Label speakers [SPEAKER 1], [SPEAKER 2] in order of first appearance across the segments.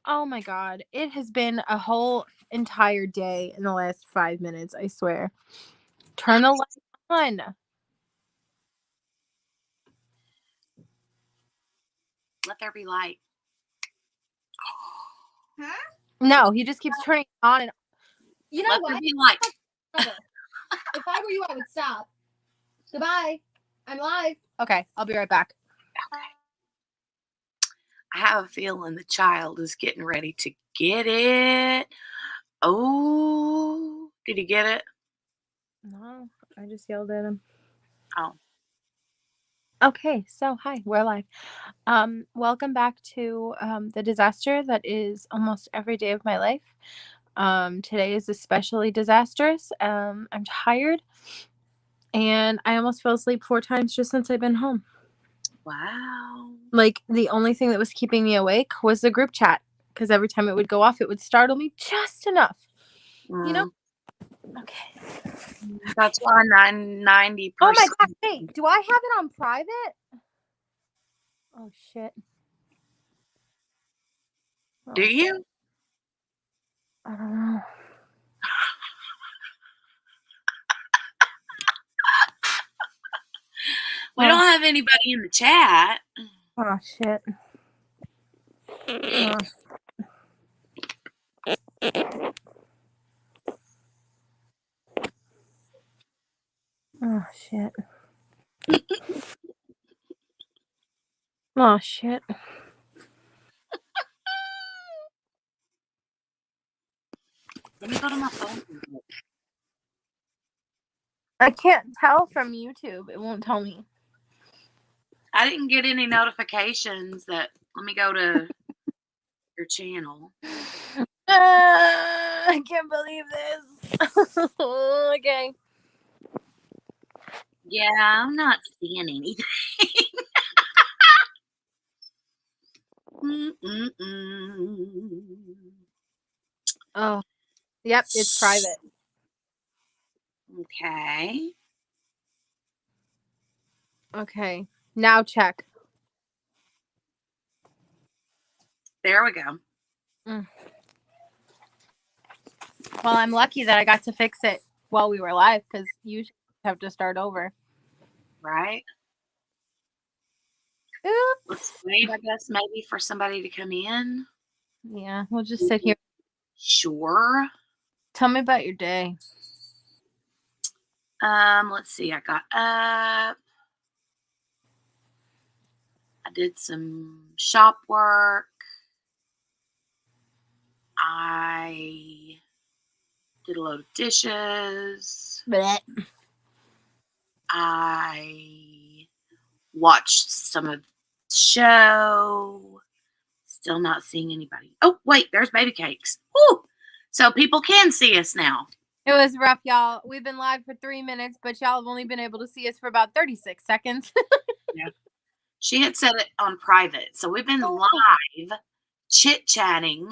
[SPEAKER 1] Oh my God. It has been a whole entire day in the last 5 minutes, I swear. Turn the light on.
[SPEAKER 2] Let there be light.
[SPEAKER 1] Huh? No, he just keeps turning on and
[SPEAKER 2] you know what? Let there be light.
[SPEAKER 1] If I were you, I would stop. Goodbye. I'm live. Okay, I'll be right back.
[SPEAKER 2] Okay. I have a feeling the child is getting ready to get it. Oh, did he get it?
[SPEAKER 1] No, I just yelled at him.
[SPEAKER 2] Oh.
[SPEAKER 1] Okay, so hi, we're live. Welcome back to the disaster that is almost every day of my life. Today is especially disastrous. I'm tired, and I almost fell asleep 4 times just since I've been home.
[SPEAKER 2] Wow.
[SPEAKER 1] Like, the only thing that was keeping me awake was the group chat, because every time it would go off, it would startle me just enough. You know? Okay.
[SPEAKER 2] That's why 90%.
[SPEAKER 1] Oh my God, wait, do I have it on private? Oh, shit.
[SPEAKER 2] Do you?
[SPEAKER 1] I don't know.
[SPEAKER 2] We don't have anybody in the chat.
[SPEAKER 1] Oh, shit. Oh. Oh, shit. Oh, shit.
[SPEAKER 2] Let me go to my phone.
[SPEAKER 1] I can't tell from YouTube. It won't tell me.
[SPEAKER 2] I didn't get any notifications that. Let me go to your channel.
[SPEAKER 1] I can't believe this. Okay.
[SPEAKER 2] Yeah, I'm not seeing anything.
[SPEAKER 1] Oh, yep, it's private.
[SPEAKER 2] Okay.
[SPEAKER 1] Okay, now check.
[SPEAKER 2] There we go.
[SPEAKER 1] Well, I'm lucky that I got to fix it while we were live, because you have to start over.
[SPEAKER 2] Right?
[SPEAKER 1] Oops.
[SPEAKER 2] Let's wait, I guess, maybe for somebody to come in.
[SPEAKER 1] Yeah, we'll just sit here.
[SPEAKER 2] Sure.
[SPEAKER 1] Tell me about your day.
[SPEAKER 2] Let's see. I got up. I did some shop work. I did a load of dishes.
[SPEAKER 1] Blech.
[SPEAKER 2] I watched some of the show. Still not seeing anybody. Oh, wait, there's baby cakes. Woo! So people can see us now.
[SPEAKER 1] It was rough, y'all. We've been live for 3 minutes, but y'all have only been able to see us for about 36 seconds.
[SPEAKER 2] Yeah. She had set it on private. So we've been live chit-chatting.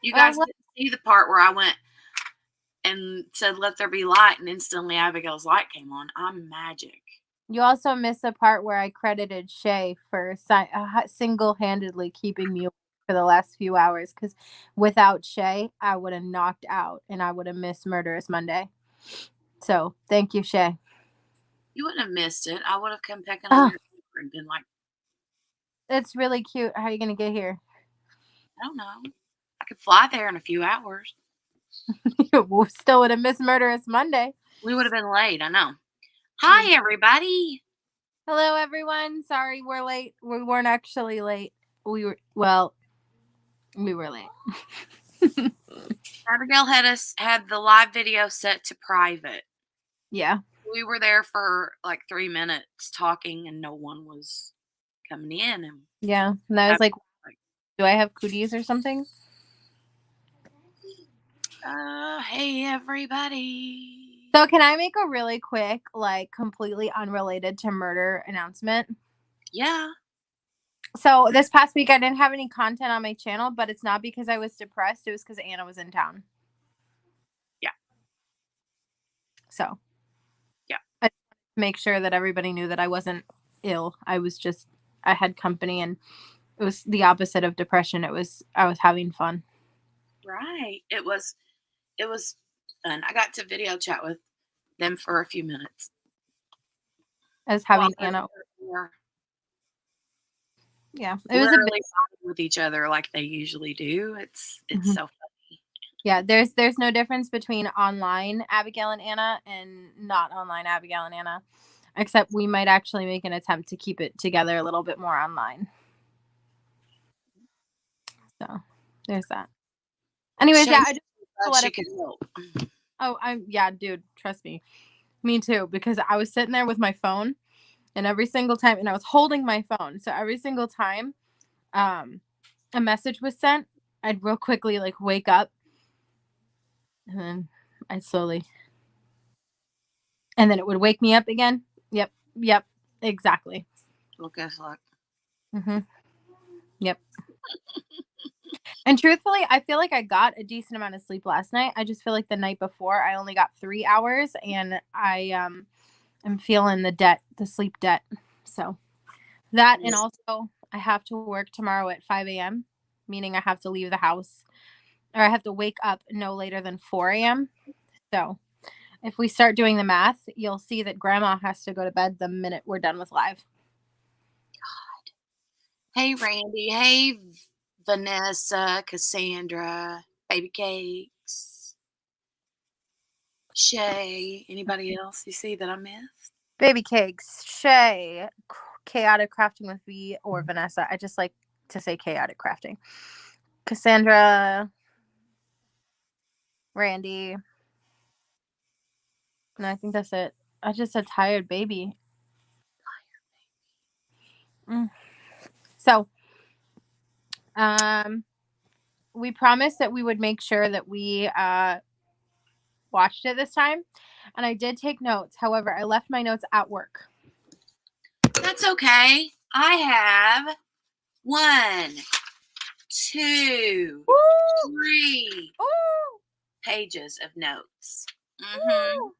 [SPEAKER 2] You guys didn't see the part where I went and said, let there be light, and instantly Abigail's light came on. I'm magic.
[SPEAKER 1] You also missed the part where I credited Shay for single-handedly keeping me awake for the last few hours, because without Shay, I would have knocked out and I would have missed Murderous Monday. So thank you, Shay.
[SPEAKER 2] You wouldn't have missed it. I would have come picking on your paper and been like,
[SPEAKER 1] it's really cute. How are you going to get here?
[SPEAKER 2] I don't know. I could fly there in a few hours.
[SPEAKER 1] You still would have missed Murderous Monday.
[SPEAKER 2] We would have been late. I know. Hi, everybody.
[SPEAKER 1] Hello, everyone. Sorry we're late. We weren't actually late. We were late.
[SPEAKER 2] Abigail had the live video set to private.
[SPEAKER 1] Yeah.
[SPEAKER 2] We were there for like 3 minutes talking, and no one was coming in. And
[SPEAKER 1] yeah, and I was like, do I have cooties or something?
[SPEAKER 2] Hey, everybody.
[SPEAKER 1] So can I make a really quick, like, completely unrelated to murder announcement?
[SPEAKER 2] Yeah.
[SPEAKER 1] So this past week, I didn't have any content on my channel, but it's not because I was depressed. It was because Anna was in town.
[SPEAKER 2] Yeah.
[SPEAKER 1] So.
[SPEAKER 2] Yeah.
[SPEAKER 1] I wanted to make sure that everybody knew that I wasn't ill. I had company, and It was the opposite of depression. I was having fun.
[SPEAKER 2] Right. It was fun. I got to video chat with them for a few minutes.
[SPEAKER 1] As
[SPEAKER 2] While
[SPEAKER 1] having Anna.
[SPEAKER 2] they're
[SPEAKER 1] Yeah, it was a bit.
[SPEAKER 2] literally talking with each other like they usually do. It's
[SPEAKER 1] Mhm.
[SPEAKER 2] so funny.
[SPEAKER 1] Yeah, there's no difference between online Abigail and Anna and not online Abigail and Anna, except we might actually make an attempt to keep it together a little bit more online. So there's that. Anyways, yeah,
[SPEAKER 2] Shane
[SPEAKER 1] I just to
[SPEAKER 2] thought
[SPEAKER 1] let
[SPEAKER 2] she
[SPEAKER 1] it.
[SPEAKER 2] could help.
[SPEAKER 1] Oh, yeah, dude, trust me, me too. Because I was sitting there with my phone, and every single time, and I was holding my phone, so every single time, um, a message was sent, I'd real quickly like wake up, and then I'd slowly, and then it would wake me up again. Yep, exactly.
[SPEAKER 2] Well, guess what?
[SPEAKER 1] Mhm. Yep. And truthfully, I feel like I got a decent amount of sleep last night. I just feel like the night before I only got 3 hours, and I am feeling the sleep debt. So, that, and
[SPEAKER 2] Yes.
[SPEAKER 1] also I have to work tomorrow at 5 a.m., meaning I have to leave the house, or I have to wake up no later than 4 a.m. So, if we start doing the math, you'll see that grandma has to go to bed the minute we're done with live.
[SPEAKER 2] Hey, Randy. Hey, Vanessa, Cassandra, Baby Cakes, Shay. Anybody else you see that I missed?
[SPEAKER 1] Baby Cakes, Shay, Chaotic Crafting with V, or Vanessa. I just like to say Chaotic Crafting. Cassandra, Randy. No, I think that's it. I just said tired baby. Mm. So, um, we promised that we would make sure that we watched it this time, and I did take notes. However, I left my notes at work.
[SPEAKER 2] That's okay. I have 1, 2,
[SPEAKER 1] Woo!
[SPEAKER 2] 3
[SPEAKER 1] Ooh!
[SPEAKER 2] pages of notes.
[SPEAKER 1] Woo!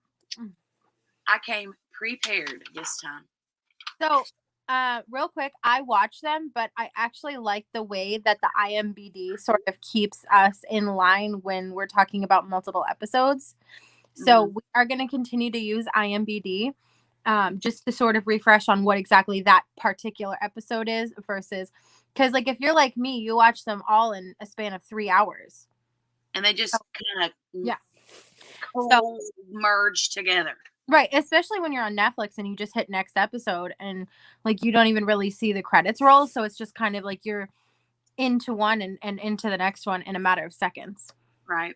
[SPEAKER 2] I came prepared this time.
[SPEAKER 1] So, real quick, I watch them, but I actually like the way that the IMBD sort of keeps us in line when we're talking about multiple episodes. So, we are going to continue to use IMBD just to sort of refresh on what exactly that particular episode is versus, because, like, if you're like me, you watch them all in a span of 3 hours.
[SPEAKER 2] And they just kind of
[SPEAKER 1] Yeah. So,
[SPEAKER 2] merge together.
[SPEAKER 1] right, especially when you're on Netflix and you just hit next episode and like you don't even really see the credits roll, so it's just kind of like you're into one and into the next one in a matter of seconds.
[SPEAKER 2] Right.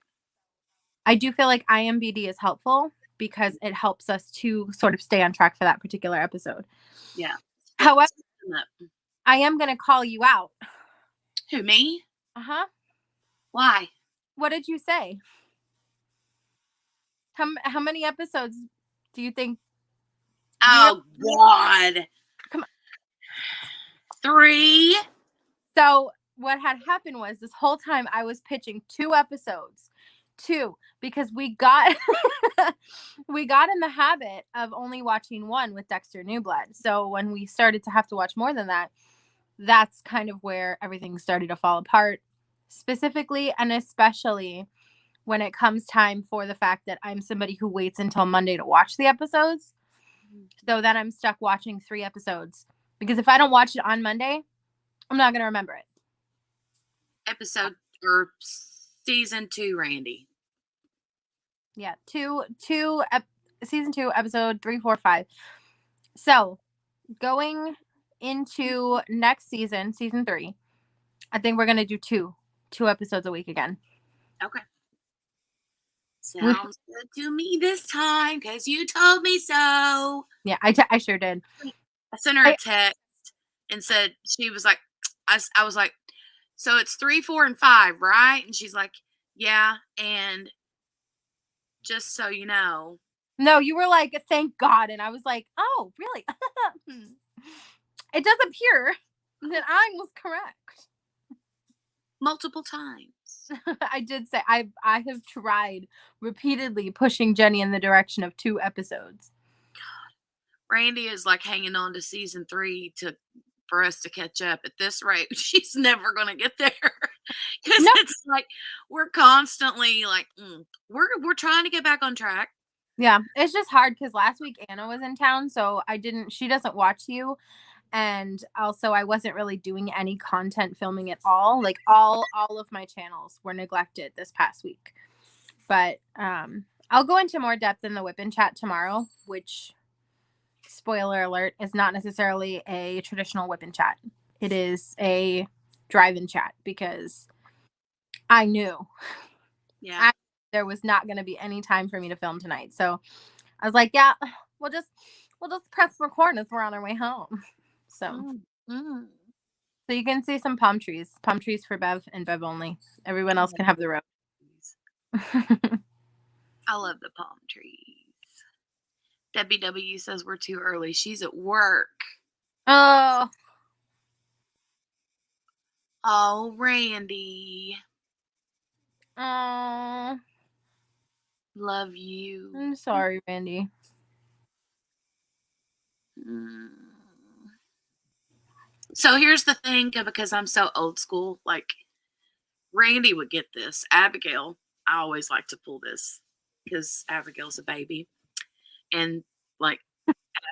[SPEAKER 1] I do feel like IMBD is helpful because it helps us to sort of stay on track for that particular episode.
[SPEAKER 2] Yeah.
[SPEAKER 1] However, I am going to call you out.
[SPEAKER 2] Who, me?
[SPEAKER 1] Uh-huh.
[SPEAKER 2] Why?
[SPEAKER 1] What did you say? How many episodes do you think?
[SPEAKER 2] Oh, God.
[SPEAKER 1] Come on.
[SPEAKER 2] 3.
[SPEAKER 1] So what had happened was this whole time I was pitching 2 episodes. 2, because we got we got in the habit of only watching 1 with Dexter Newblood. So when we started to have to watch more than that, that's kind of where everything started to fall apart, specifically and especially when it comes time for the fact that I'm somebody who waits until Monday to watch the episodes. So then I'm stuck watching 3 episodes because if I don't watch it on Monday, I'm not going to remember it.
[SPEAKER 2] Episode or season 2, Randy.
[SPEAKER 1] Yeah, season 2, episode 3, 4, 5. So going into next season, season 3, I think we're gonna do two episodes a week again.
[SPEAKER 2] Okay. Sounds good to me this time because you told me so.
[SPEAKER 1] Yeah, I sure did.
[SPEAKER 2] I sent her a text and said, she was like, I was like, so it's 3, 4, and 5, right? And she's like, yeah. And just so you know.
[SPEAKER 1] No, you were like, thank God. And I was like, oh, really? It does appear that I was correct.
[SPEAKER 2] Multiple times.
[SPEAKER 1] I did say I have tried repeatedly pushing Jenny in the direction of 2 episodes.
[SPEAKER 2] God. Randy is like hanging on to season 3 to for us to catch up. At this rate, she's never going to get there. Because
[SPEAKER 1] No.
[SPEAKER 2] it's like we're constantly like, we're trying to get back on track.
[SPEAKER 1] Yeah, it's just hard because last week Anna was in town, so she doesn't watch you. And also I wasn't really doing any content filming at all. Like all of my channels were neglected this past week. But I'll go into more depth in the whip-in chat tomorrow, which, spoiler alert, is not necessarily a traditional whip-in chat. It is a drive-in chat because I knew there was not going to be any time for me to film tonight. So I was like, yeah, we'll just press record as we're on our way home. So so you can see some palm trees for Bev and Bev only. Everyone else can have the road.
[SPEAKER 2] I love the palm trees. Debbie W says we're too early. She's at work.
[SPEAKER 1] Oh,
[SPEAKER 2] Randy.
[SPEAKER 1] Oh,
[SPEAKER 2] love you.
[SPEAKER 1] I'm sorry, Randy.
[SPEAKER 2] So here's the thing, because I'm so old school, like Randy would get this. Abigail, I always like to pull this because Abigail's a baby. And like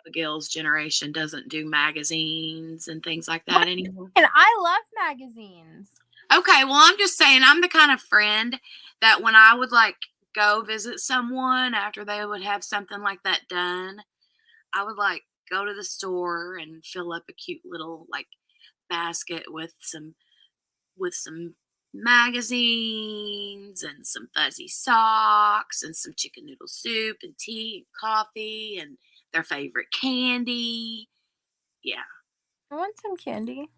[SPEAKER 2] Abigail's generation doesn't do magazines and things like that anymore.
[SPEAKER 1] And I love magazines.
[SPEAKER 2] Okay, well, I'm just saying I'm the kind of friend that when I would like go visit someone after they would have something like that done, I would like go to the store and fill up a cute little like basket with some magazines and some fuzzy socks and some chicken noodle soup and tea and coffee and their favorite candy. Yeah.
[SPEAKER 1] I want some candy.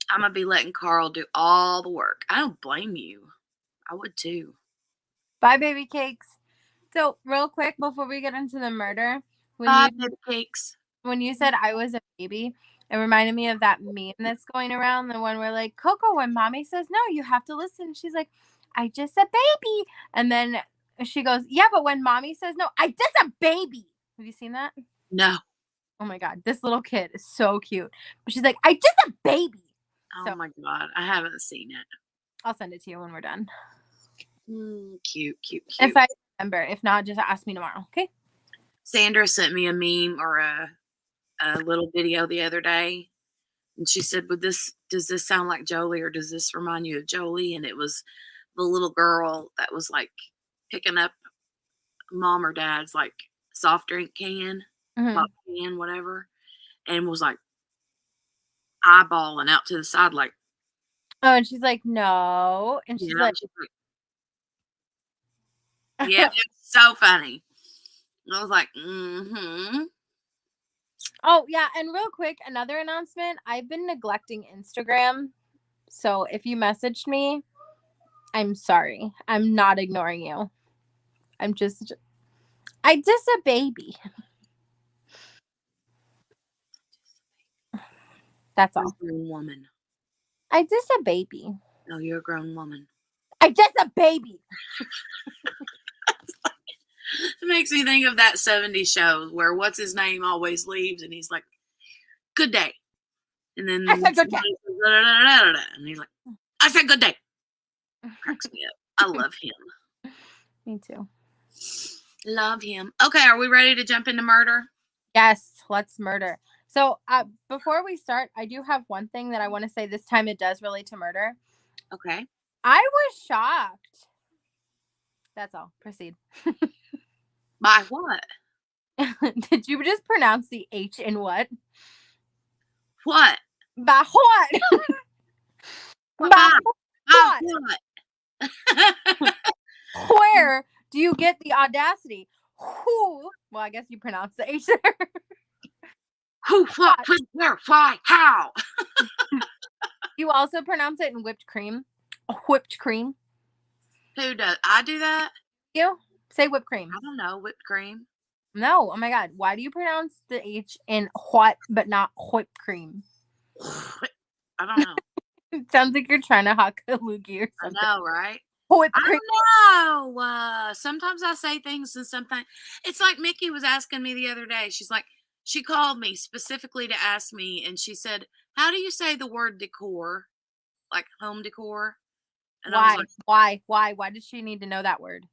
[SPEAKER 2] I'm going to be letting Carl do all the work. I don't blame you. I would too.
[SPEAKER 1] Bye, baby cakes. So real quick before we get into the murder,
[SPEAKER 2] baby cakes.
[SPEAKER 1] When you said I was a baby, it reminded me of that meme that's going around, the one where like, Coco, when mommy says no, you have to listen. She's like, I just a baby. And then she goes, yeah, but when mommy says no, I just a baby. Have you seen that?
[SPEAKER 2] No.
[SPEAKER 1] Oh my God. This little kid is so cute. But she's like, I just a baby.
[SPEAKER 2] Oh my God. I haven't seen it.
[SPEAKER 1] I'll send it to you when we're done.
[SPEAKER 2] Cute.
[SPEAKER 1] If I remember. If not, just ask me tomorrow. Okay.
[SPEAKER 2] Sandra sent me a meme or a little video the other day. And she said, does this sound like Jolie or does this remind you of Jolie? And it was the little girl that was like picking up mom or dad's like soft drink can, pop can, whatever, and was like eyeballing out to the side like,
[SPEAKER 1] oh, and she's like, no. And she's like,
[SPEAKER 2] yeah, it's so funny. And I was like,
[SPEAKER 1] Oh, yeah. And real quick, another announcement. I've been neglecting Instagram. So if you messaged me, I'm sorry. I'm not ignoring you. I just a baby. That's all.
[SPEAKER 2] You're a grown woman.
[SPEAKER 1] I just a baby.
[SPEAKER 2] No, you're a grown woman.
[SPEAKER 1] I just a baby.
[SPEAKER 2] It makes me think of that 70s show where what's his name always leaves and he's like, good day. And then
[SPEAKER 1] I said good day.
[SPEAKER 2] And he's like, I said good day. Cracks me up. I love him.
[SPEAKER 1] Me too.
[SPEAKER 2] Love him. Okay, are we ready to jump into murder?
[SPEAKER 1] Yes, let's murder. So before we start, I do have one thing that I want to say. This time it does relate to murder.
[SPEAKER 2] Okay.
[SPEAKER 1] I was shocked. That's all. Proceed.
[SPEAKER 2] By what?
[SPEAKER 1] Did you just pronounce the H in what?
[SPEAKER 2] What?
[SPEAKER 1] By what?
[SPEAKER 2] By what?
[SPEAKER 1] Where do you get the audacity? Who? Well, I guess you pronounce the H there.
[SPEAKER 2] Who, what, when, where, why, how?
[SPEAKER 1] You also pronounce it in whipped cream. Whipped cream.
[SPEAKER 2] Who does? I do that?
[SPEAKER 1] You? Say whipped cream.
[SPEAKER 2] I don't know. Whipped cream?
[SPEAKER 1] No. Oh my God. Why do you pronounce the H in what but not whipped cream?
[SPEAKER 2] I don't know.
[SPEAKER 1] It sounds like you're trying to hock a loogie or something.
[SPEAKER 2] I know, right?
[SPEAKER 1] Whipped cream.
[SPEAKER 2] I don't know. Sometimes I say things and sometimes it's like Mickey was asking me the other day. She's like, She called me specifically to ask me, and she said, "How do you say the word decor? Like home decor?" And I was like,
[SPEAKER 1] Why did she need to know that word?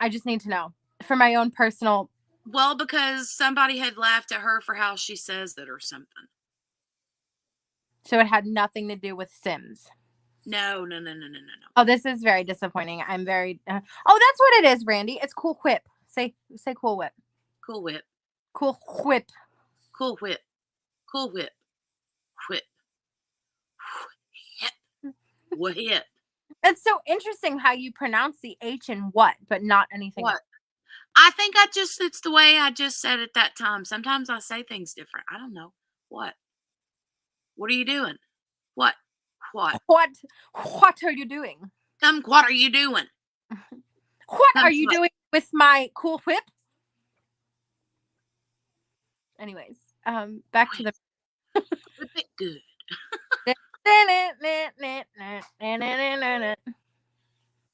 [SPEAKER 1] I just need to know for my own personal.
[SPEAKER 2] "Well, because somebody had laughed at her for how she says it or something."
[SPEAKER 1] So it had nothing to do with Sims.
[SPEAKER 2] No.
[SPEAKER 1] Oh, this is very disappointing. I'm very. Oh, that's what it is, Randy. It's cool whip. Say cool whip.
[SPEAKER 2] Cool whip.
[SPEAKER 1] Cool whip.
[SPEAKER 2] Cool whip. Cool whip. Whip. Whip. Whip.
[SPEAKER 1] It's so interesting how you pronounce the H in what, but not anything
[SPEAKER 2] What?
[SPEAKER 1] else.
[SPEAKER 2] I think it's the way I just said it that time. Sometimes I say things different. I don't know. What? What are you doing? What? What?
[SPEAKER 1] What are you doing?
[SPEAKER 2] What are you doing?
[SPEAKER 1] What are you doing with my cool whip? Anyways, back to the.
[SPEAKER 2] Whip it good.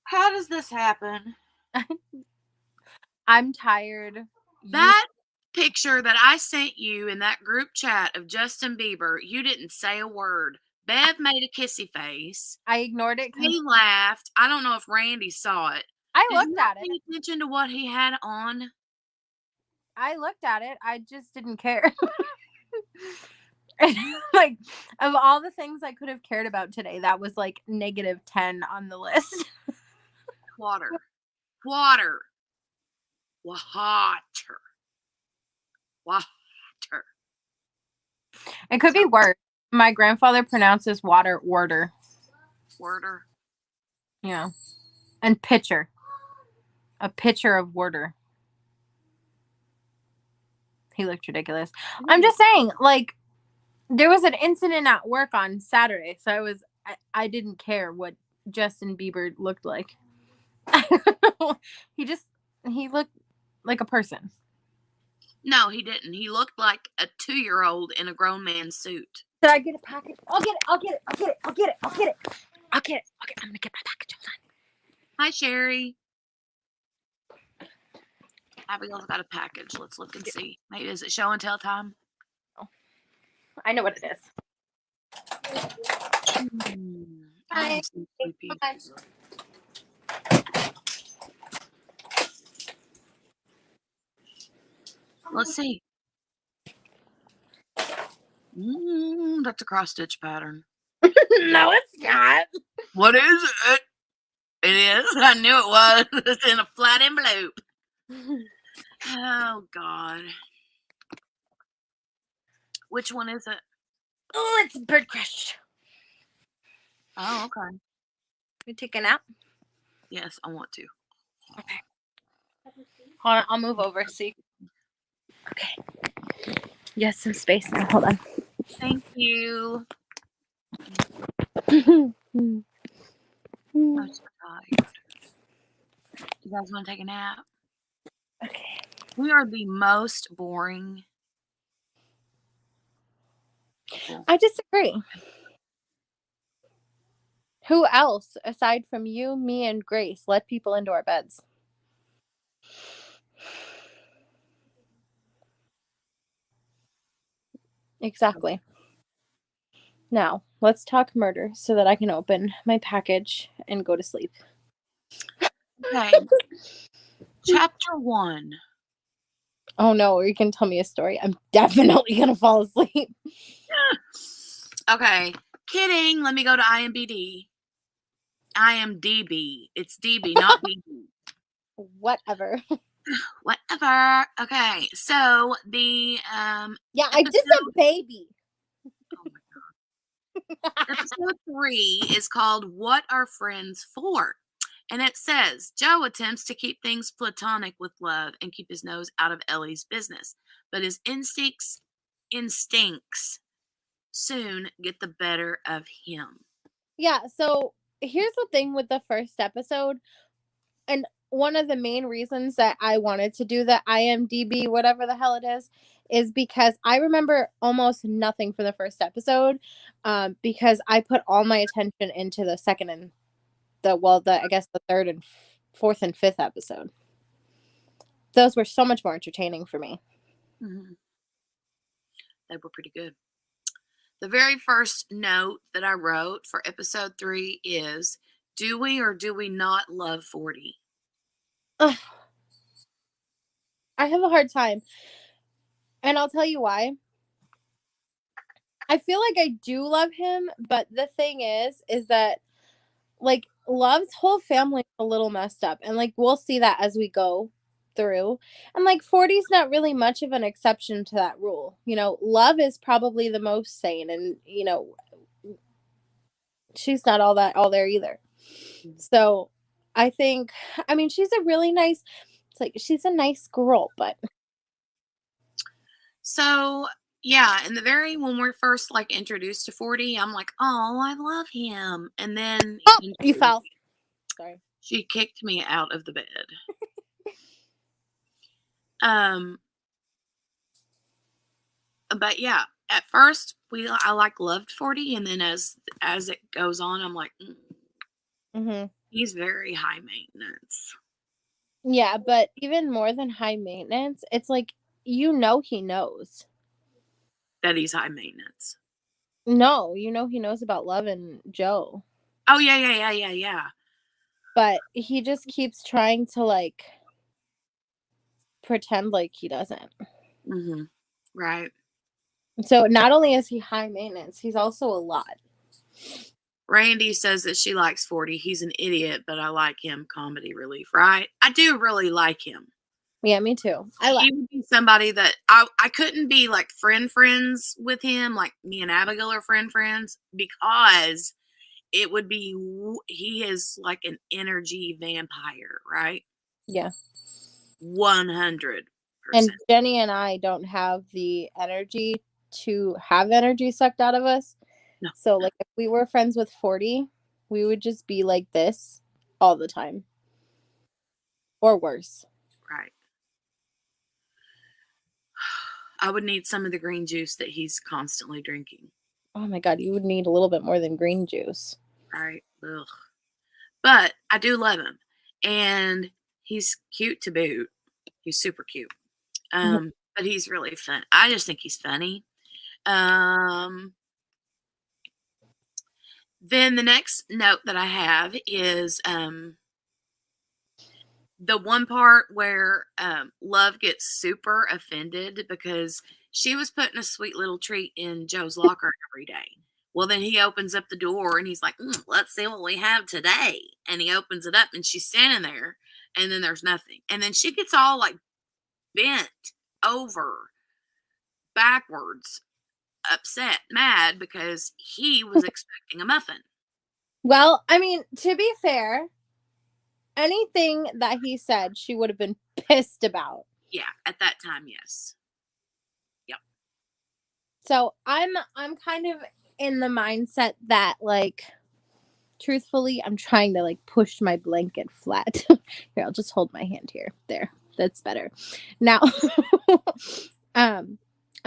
[SPEAKER 2] How does this happen?
[SPEAKER 1] I'm tired.
[SPEAKER 2] That picture that I sent you in that group chat of Justin Bieber, you didn't say a word. Bev made a kissy face.
[SPEAKER 1] I ignored it.
[SPEAKER 2] He laughed. I don't know if Randy saw it.
[SPEAKER 1] I
[SPEAKER 2] Did
[SPEAKER 1] looked
[SPEAKER 2] you
[SPEAKER 1] at
[SPEAKER 2] pay
[SPEAKER 1] it.
[SPEAKER 2] attention to what he had on?
[SPEAKER 1] I looked at it. I just didn't care. Like, of all the things I could have cared about today, that was like -10 on the list.
[SPEAKER 2] Water. Water. Water. Water.
[SPEAKER 1] It could be worse. My grandfather pronounces water "warder."
[SPEAKER 2] Water.
[SPEAKER 1] Yeah. And pitcher. A pitcher of water. He looked ridiculous. I'm just saying, like, there was an incident at work on Saturday, so I didn't care what Justin Bieber looked like. he looked like a person.
[SPEAKER 2] No, he didn't. He looked like a 2-year-old in a grown man's suit.
[SPEAKER 1] Did I get a package? I'll get it. I'm gonna get my package. Hold on.
[SPEAKER 2] Hi, Sherry. Abigail's got a package. Let's look and see. Maybe is it show and tell time?
[SPEAKER 1] I know what it is.
[SPEAKER 2] I'm so sleepy. Let's see. That's a cross stitch pattern.
[SPEAKER 1] No, it's not.
[SPEAKER 2] What is it? It is. I knew it was. It's in a flat envelope. Oh God. Which one is it?
[SPEAKER 1] Oh, it's Bird Crush.
[SPEAKER 2] Oh, okay.
[SPEAKER 1] You take a nap?
[SPEAKER 2] Yes, I want to.
[SPEAKER 1] Okay. Hold on, I'll move over. See. Okay. Yes, some space now. Hold on.
[SPEAKER 2] Thank you.
[SPEAKER 1] Okay.
[SPEAKER 2] I'm so tired. You guys want to take a nap?
[SPEAKER 1] Okay.
[SPEAKER 2] We are the most boring people.
[SPEAKER 1] I disagree. Who else, aside from you, me, and Grace, let people into our beds? Exactly. Now, let's talk murder so that I can open my package and go to sleep.
[SPEAKER 2] Okay. Chapter 1.
[SPEAKER 1] Oh no, or you can tell me a story. I'm definitely going to fall asleep.
[SPEAKER 2] Okay. Kidding. Let me go to IMDb. IMDb. It's DB, not BB.
[SPEAKER 1] Whatever.
[SPEAKER 2] Whatever. Okay. So the
[SPEAKER 1] Yeah, I just said baby.
[SPEAKER 2] Oh my God. Episode 3 is called What Are Friends For? And it says, Joe attempts to keep things platonic with love and keep his nose out of Ellie's business, but his instincts soon get the better of him.
[SPEAKER 1] Yeah, so here's the thing with the first episode, and one of the main reasons that I wanted to do the IMDb, whatever the hell it is because I remember almost nothing for the first episode, because I put all my attention into the second and I guess the third and fourth and fifth episode. Those were so much more entertaining for me.
[SPEAKER 2] Mhm. They were pretty good. The very first note that I wrote for episode 3 is, do we or do we not love 40?
[SPEAKER 1] Ugh, I have a hard time, and I'll tell you why. I feel like I do love him, but the thing is that, like, Love's whole family's a little messed up, and, like, we'll see that as we go through, and, like, 40's not really much of an exception to that rule, you know? Love is probably the most sane, and, you know, she's not all there either.
[SPEAKER 2] Mm.
[SPEAKER 1] So, I think I mean, she's a really nice it's like, she's a nice girl, but
[SPEAKER 2] So, yeah, in the very when we're first like introduced to 40, I'm like, "Oh, I love him." And then
[SPEAKER 1] Oh, you
[SPEAKER 2] eventually
[SPEAKER 1] fell. Sorry.
[SPEAKER 2] she kicked me out of the bed. Um, but yeah, at first I like loved 40, and then as it goes on, I'm like,
[SPEAKER 1] Mhm.
[SPEAKER 2] he's very high maintenance.
[SPEAKER 1] Yeah, but even more than high maintenance, it's like, you know he knows.
[SPEAKER 2] That he's high maintenance.
[SPEAKER 1] No, you know he knows about Love and Joe,
[SPEAKER 2] Oh yeah, yeah, yeah, yeah, yeah.
[SPEAKER 1] but he just keeps trying to, like, pretend like he doesn't.
[SPEAKER 2] Mhm. Right.
[SPEAKER 1] So, not only is he high maintenance, he's also a lot.
[SPEAKER 2] Randy says that she likes 40. He's an idiot, but I like him. Comedy relief, right? I do really like him.
[SPEAKER 1] Yeah, me too.
[SPEAKER 2] He would be somebody that I couldn't be like friends with him, like me and Abigail are friends, because it would be he is like an energy vampire, right?
[SPEAKER 1] Yeah.
[SPEAKER 2] 100%.
[SPEAKER 1] And Jenny and I don't have the energy to have energy sucked out of us.
[SPEAKER 2] No,
[SPEAKER 1] So, like, if we were friends with 40, we would just be like this all the time or worse.
[SPEAKER 2] right. I would need some of the green juice that he's constantly drinking,
[SPEAKER 1] Oh my god, you would need a little bit more than green juice.
[SPEAKER 2] right? Ugh. But I do love him, and he's cute to boot. He's super cute.
[SPEAKER 1] Mhm.
[SPEAKER 2] But he's really fun. I just think he's funny. Um, then the next note that I have is the one part where Love gets super offended because she was putting a sweet little treat in Joe's locker every day. Well, then he opens up the door and he's like, let's see what we have today. And he opens it up and she's standing there and then there's nothing. And then she gets all like bent over backwards, upset, mad because he was expecting a muffin.
[SPEAKER 1] Well, I mean, to be fair, anything that he said, she would have been pissed about.
[SPEAKER 2] Yeah, at that time, yes. Yep.
[SPEAKER 1] So, I'm kind of in the mindset that, like, truthfully, I'm trying to, like, push my blanket flat. Here, I'll just hold my hand here. There. That's better. Now, I'm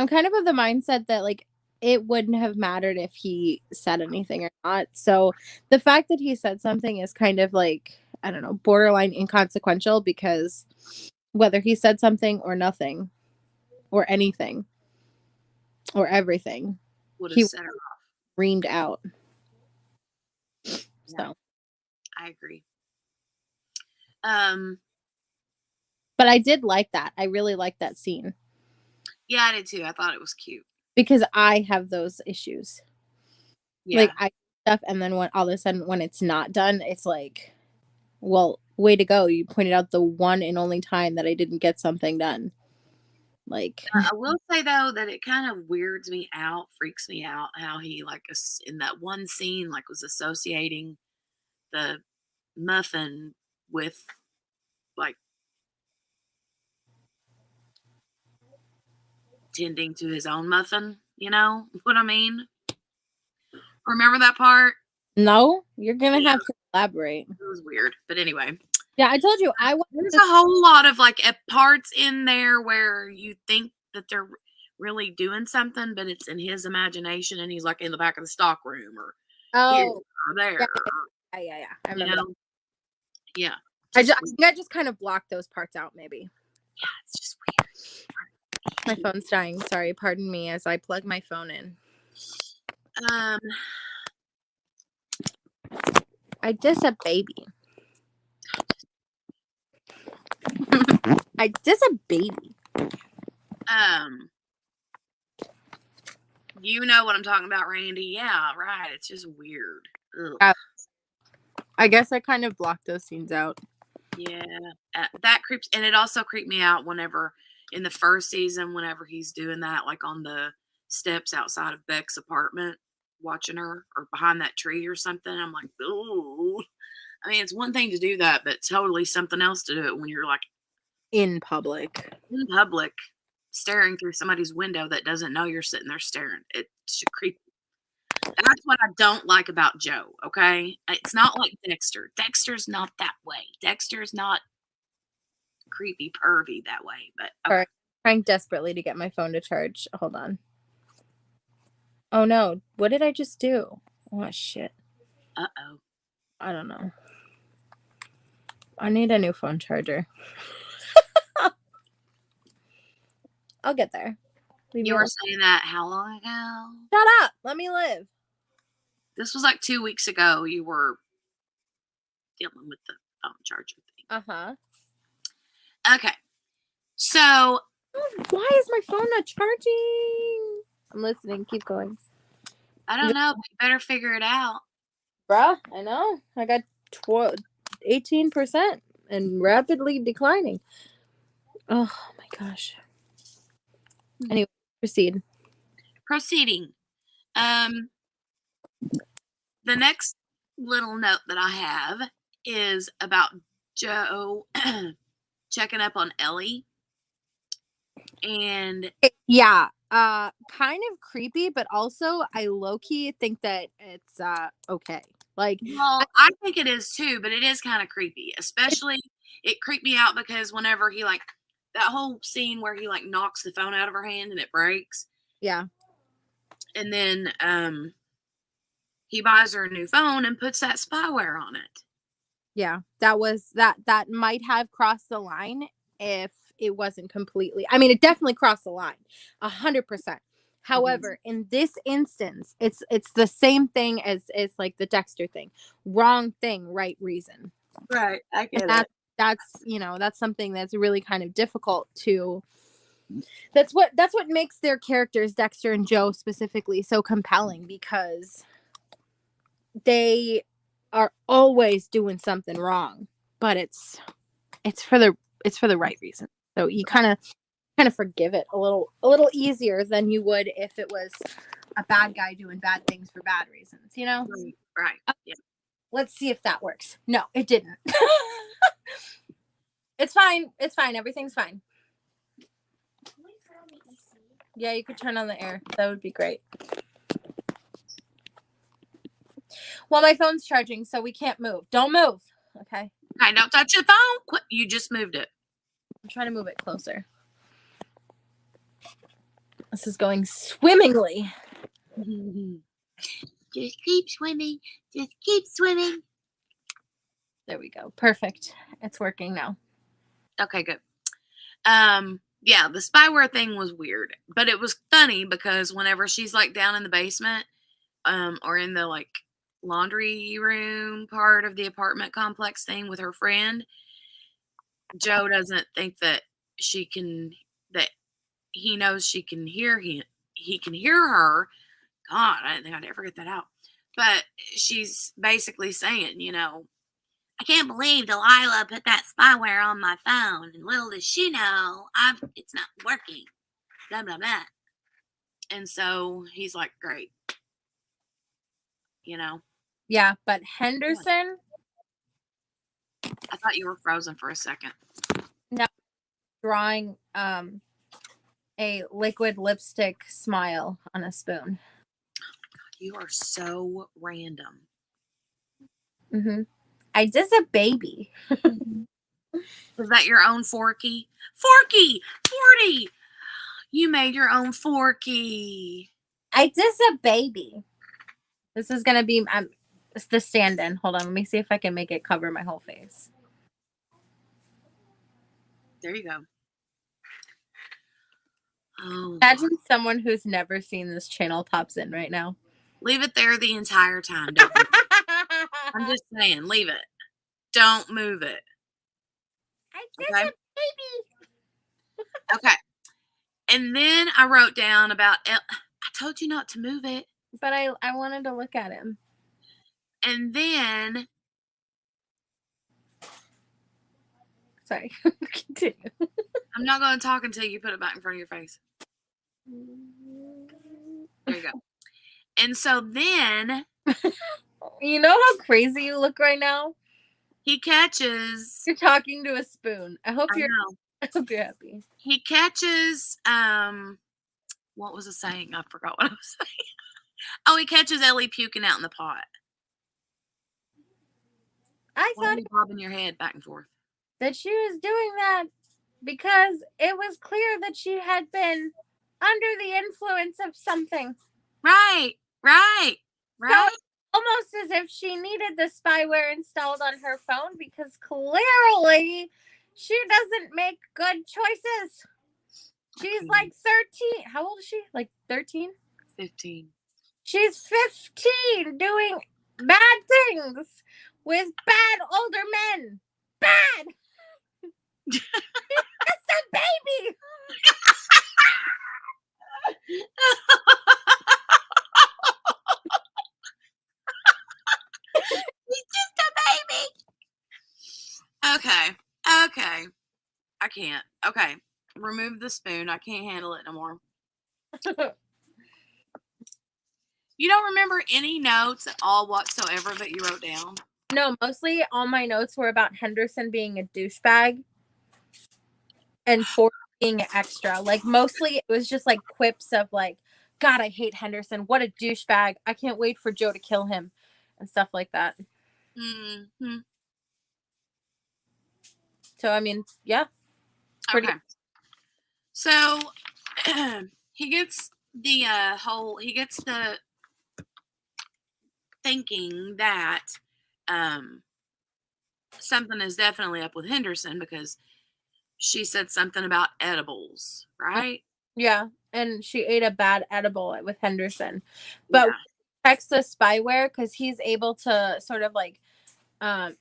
[SPEAKER 1] kind of the mindset that, like, it wouldn't have mattered if he said anything or not. So, the fact that he said something is kind of like, I don't know, borderline inconsequential because whether he said something or nothing or anything or everything,
[SPEAKER 2] Would have
[SPEAKER 1] he
[SPEAKER 2] set her off.
[SPEAKER 1] reamed out.
[SPEAKER 2] Yeah,
[SPEAKER 1] So,
[SPEAKER 2] I agree. Um,
[SPEAKER 1] but I did like that. I really liked that scene
[SPEAKER 2] yeah, I did too. I thought it was cute.
[SPEAKER 1] because I have those issues. Like,
[SPEAKER 2] Yeah.
[SPEAKER 1] I stuff and then when all of a sudden when it's not done, it's like, well, way to go. You pointed out the one and only time that I didn't get something done. Like,
[SPEAKER 2] I will say though that it kind of weirds me out, freaks me out how he like in that one scene like was associating the muffin with like tending to his own muffin, you know what I mean? Remember that part?
[SPEAKER 1] no, you're gonna
[SPEAKER 2] Yeah,
[SPEAKER 1] have to elaborate.
[SPEAKER 2] it was weird. But anyway,
[SPEAKER 1] Yeah, I told you I wanted
[SPEAKER 2] there's
[SPEAKER 1] to
[SPEAKER 2] a whole lot of like parts in there where you think that they're really doing something, but it's in his imagination and he's like in the back of the stock room or here
[SPEAKER 1] oh,
[SPEAKER 2] or
[SPEAKER 1] yeah,
[SPEAKER 2] there,
[SPEAKER 1] yeah. I
[SPEAKER 2] you
[SPEAKER 1] remember that.
[SPEAKER 2] know? Yeah,
[SPEAKER 1] I
[SPEAKER 2] just
[SPEAKER 1] think I just kind of blocked those parts out maybe.
[SPEAKER 2] yeah, it's just weird.
[SPEAKER 1] My phone's dying. Sorry, pardon me as I plug my phone in. I diss a baby. I diss a baby.
[SPEAKER 2] You know what I'm talking about, Randy. Yeah, right. It's just weird. Ugh.
[SPEAKER 1] I guess I kind of blocked those scenes out.
[SPEAKER 2] Yeah, that creeps, and it also creeped me out whenever in the first season, whenever he's doing that, like on the steps outside of Beck's apartment, watching her, or behind that tree or something. I'm like, ooh. I mean, it's one thing to do that, but totally something else to do it when you're like
[SPEAKER 1] in public,
[SPEAKER 2] staring through somebody's window that doesn't know you're sitting there staring. It's creepy. That's what I don't like about Joe, okay? It's not like Dexter. Dexter's not that way. Dexter's not creepy, pervy that way, but okay.
[SPEAKER 1] Alright. Trying desperately to get my phone to charge. Hold on. Oh no, what did I just do? Oh shit.
[SPEAKER 2] Uh-oh.
[SPEAKER 1] I don't know. I need a new phone charger. I'll get there.
[SPEAKER 2] You were saying that how long ago?
[SPEAKER 1] Shut up! Let me live.
[SPEAKER 2] This was like 2 weeks ago. You were dealing with the phone charger thing.
[SPEAKER 1] Uh-huh.
[SPEAKER 2] Okay. So.
[SPEAKER 1] Why is my phone not charging? I'm listening. Keep going.
[SPEAKER 2] I don't know. But you better figure it out.
[SPEAKER 1] Bruh, I know. I got 18% and rapidly declining. Oh my gosh. Anyway, proceed.
[SPEAKER 2] Proceeding. The next little note that I have is about Joe checking up on Ellie. And
[SPEAKER 1] yeah, kind of creepy, but also I low-key think that it's okay. Like,
[SPEAKER 2] well, I think it is too, but it is kind of creepy. Especially it creeped me out because whenever he like that whole scene where he like knocks the phone out of her hand and it breaks.
[SPEAKER 1] Yeah.
[SPEAKER 2] And then he buys her a new phone and puts that spyware on it.
[SPEAKER 1] Yeah, that might have crossed the line if it wasn't completely. I mean, it definitely crossed the line, 100%. However, in this instance, it's the same thing as like the Dexter thing. Wrong thing, right reason.
[SPEAKER 2] Right, I get it.
[SPEAKER 1] That's something that's really kind of difficult to. That's what makes their characters, Dexter and Joe specifically, so compelling, because they are always doing something wrong, but it's for the right reason. So you kind of forgive it a little easier than you would if it was a bad guy doing bad things for bad reasons, you know?
[SPEAKER 2] Right. Yeah.
[SPEAKER 1] Let's see if that works. No, it didn't. It's fine. It's fine. Everything's fine. Yeah, you could turn on the air. That would be great. Well, my phone's charging, so we can't move. Don't move. Okay.
[SPEAKER 2] Okay, don't touch your phone. You just moved it.
[SPEAKER 1] I'm trying to move it closer. This is going swimmingly.
[SPEAKER 2] Just keep swimming. Just keep swimming.
[SPEAKER 1] There we go. Perfect. It's working now.
[SPEAKER 2] Okay, good. Yeah, the spyware thing was weird, but it was funny because whenever she's like down in the basement, or in the like laundry room part of the apartment complex thing with her friend, Joe doesn't think that he knows she can hear him. He can hear her. God, I didn't think I'd ever get that out. But she's basically saying, I can't believe Delilah put that spyware on my phone, and little does she know, it's not working. Blah, blah, blah. And so he's like, great.
[SPEAKER 1] Yeah, but Henderson.
[SPEAKER 2] I thought you were frozen for a second.
[SPEAKER 1] No, drawing a liquid lipstick smile on a spoon.
[SPEAKER 2] You are so random.
[SPEAKER 1] I diss a baby.
[SPEAKER 2] Is that your own Forky? Forky! 40! You made your own Forky.
[SPEAKER 1] I diss a baby. This is going to be the stand-in. Hold on. Let me see if I can make it cover my whole face.
[SPEAKER 2] There you go. Oh,
[SPEAKER 1] Imagine someone who's never seen this channel pops in right now.
[SPEAKER 2] leave it there the entire time. Don't move it. I'm just saying, leave it. Don't move it. Okay?
[SPEAKER 1] a baby.
[SPEAKER 2] Okay. And then I wrote down about I told you not to move it.
[SPEAKER 1] But I wanted to look at him.
[SPEAKER 2] And then
[SPEAKER 1] Sorry. Continue.
[SPEAKER 2] I'm not going to talk until you put it back in front of your face. There you go. And so then
[SPEAKER 1] You know how crazy you look right now?
[SPEAKER 2] he catches.
[SPEAKER 1] You're talking to a spoon. I hope
[SPEAKER 2] I
[SPEAKER 1] you're
[SPEAKER 2] know.
[SPEAKER 1] happy.
[SPEAKER 2] He catches. What was I saying? I forgot what I was saying. Oh, he catches Ellie puking out in the pot.
[SPEAKER 1] I
[SPEAKER 2] Why are
[SPEAKER 1] thought
[SPEAKER 2] you bobbing your head back and forth?
[SPEAKER 1] that she was doing that because it was clear that she had been under the influence of something.
[SPEAKER 2] Right.
[SPEAKER 1] So almost as if she needed the spyware installed on her phone because clearly she doesn't make good choices. She's like 13. How old is she? Like 13?
[SPEAKER 2] 15.
[SPEAKER 1] She's 15 doing bad things with bad older men. Bad. She's just a baby.
[SPEAKER 2] He's just a baby. Okay. I can't. Okay. Remove the spoon. I can't handle it no more. You don't remember any notes at all whatsoever that you wrote down?
[SPEAKER 1] No, mostly all my notes were about Henderson being a douchebag and Ford being extra. Like mostly it was just like quips of like, God, I hate Henderson. What a douchebag. I can't wait for Joe to kill him and stuff like that.
[SPEAKER 2] Mm-hmm.
[SPEAKER 1] So I mean, yeah.
[SPEAKER 2] Okay. So he gets the thinking that something is definitely up with Henderson because she said something about edibles, right?
[SPEAKER 1] Yeah, and she ate a bad edible with Henderson. But
[SPEAKER 2] Yeah.
[SPEAKER 1] checks the spyware because he's able to sort of like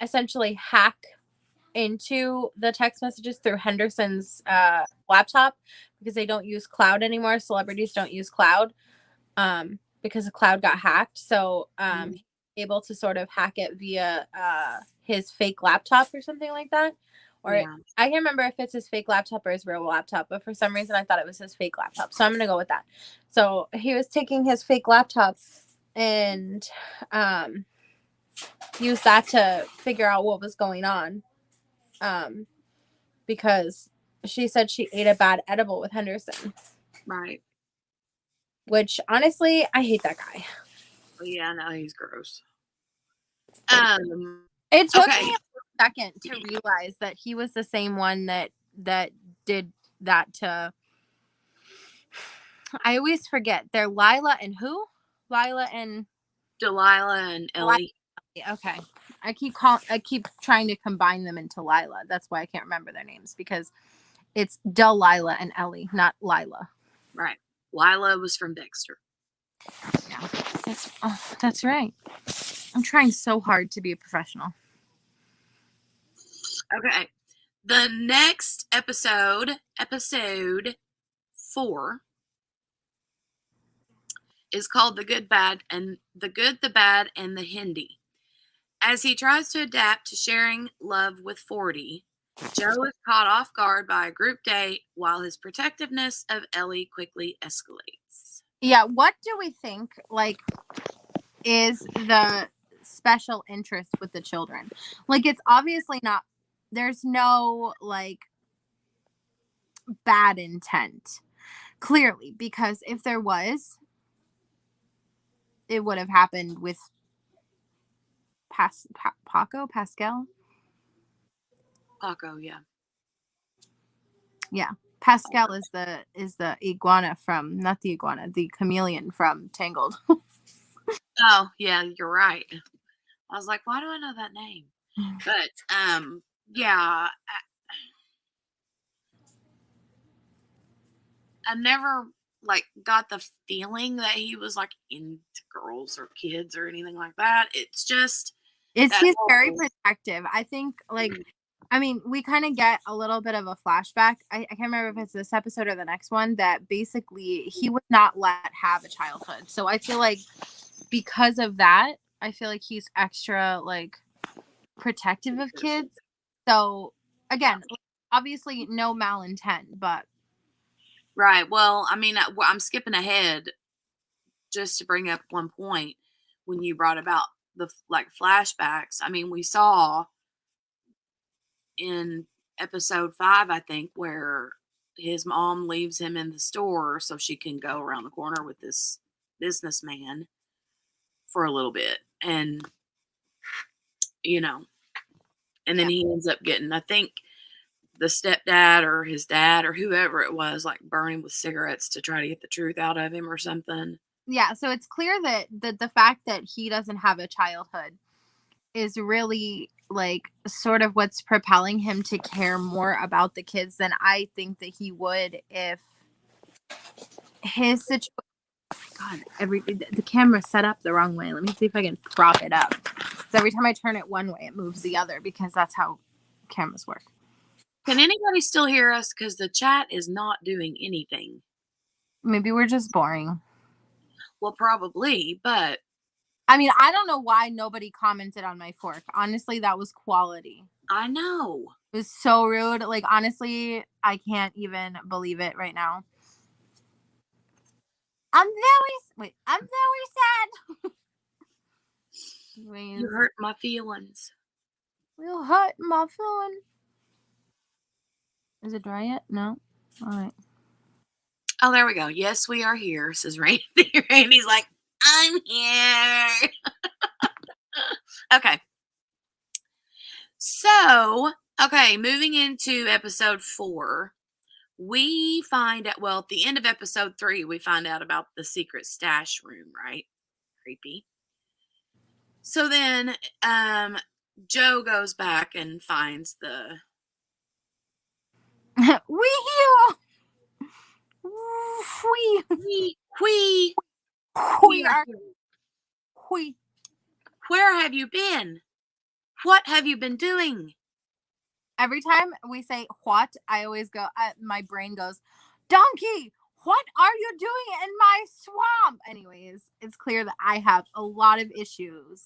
[SPEAKER 1] essentially hack into the text messages through Henderson's laptop because they don't use cloud anymore. Celebrities don't use cloud because the cloud got hacked. So he's able to sort of hack it via his fake laptop or something like that. Or
[SPEAKER 2] Yeah.
[SPEAKER 1] I can't remember if it's his fake laptop or his real laptop, but for some reason I thought it was his fake laptop. So I'm going to go with that. So he was taking his fake laptop and used that to figure out what was going on. Because she said she ate a bad edible with Henderson.
[SPEAKER 2] Right.
[SPEAKER 1] Which honestly, I hate that guy.
[SPEAKER 2] Well, yeah, no, he's gross.
[SPEAKER 1] It took me a second to realize that he was the same one that did that to. I always forget. They're Lila and who? Lila and
[SPEAKER 2] Delilah and Ellie.
[SPEAKER 1] Okay. I keep trying to combine them into Lila. That's why I can't remember their names because it's Delilah and Ellie, not Lila.
[SPEAKER 2] Right. Lila was from Dexter.
[SPEAKER 1] Yeah. That's right. I'm trying so hard to be a professional.
[SPEAKER 2] Okay. The next episode 4, is called The Good, the Bad, and the Hindi. As he tries to adapt to sharing love with 40, Joe is caught off guard by a group date while his protectiveness of Ellie quickly escalates.
[SPEAKER 1] Yeah, what do we think, like, is the special interest with the children? Like, it's obviously not, there's no, like, bad intent, clearly, because if there was, it would have happened with Pascal?
[SPEAKER 2] Paco, yeah.
[SPEAKER 1] Yeah. Pascal is the iguana from, not the iguana, the chameleon from Tangled.
[SPEAKER 2] Oh, yeah, you're right. I was like, why do I know that name? But, yeah. I never like got the feeling that he was like into girls or kids or anything like that. It's just that
[SPEAKER 1] he's very
[SPEAKER 2] whole
[SPEAKER 1] protective. I think, like, I mean, we kind of get a little bit of a flashback. I can't remember if it's this episode or the next one, that basically he would not let have a childhood. So I feel like because of that, I feel like he's extra like protective of kids. So again, obviously no malintent, but
[SPEAKER 2] right. Well, I mean, I'm skipping ahead just to bring up one point when you brought about the like flashbacks. I mean, we saw in episode 5, I think, where his mom leaves him in the store so she can go around the corner with this businessman for a little bit. And, you know, and then he ends up getting, I think, the stepdad or his dad or whoever it was, like burning with cigarettes to try to get the truth out of him or something.
[SPEAKER 1] yeah, so it's clear that the fact that he doesn't have a childhood is really like sort of what's propelling him to care more about the kids than I think that he would if his situation. God, the camera's set up the wrong way. Let me see if I can prop it up. So every time I turn it one way, it moves the other because that's how cameras work.
[SPEAKER 2] Can anybody still hear us? Because the chat is not doing anything.
[SPEAKER 1] Maybe we're just boring.
[SPEAKER 2] Well, probably, but
[SPEAKER 1] I mean, I don't know why nobody commented on my fork. Honestly, that was quality.
[SPEAKER 2] I know.
[SPEAKER 1] It was so rude. Like, honestly, I can't even believe it right now. I'm very sad.
[SPEAKER 2] You hurt my feelings.
[SPEAKER 1] You hurt my feelings. Is it dry yet? No. All right.
[SPEAKER 2] Oh, there we go. Yes, we are here, says Randy. Randy's like, I'm here. Okay. So, okay, moving into episode 4, we find out, well, at the end of episode 3, we find out about the secret stash room, right? Creepy. So then, Joe goes back and finds the
[SPEAKER 1] we are we.
[SPEAKER 2] Where have you been? What have you been doing?
[SPEAKER 1] Every time we say what, I always go, my brain goes, donkey, what are you doing in my swamp? Anyways, it's clear that I have a lot of issues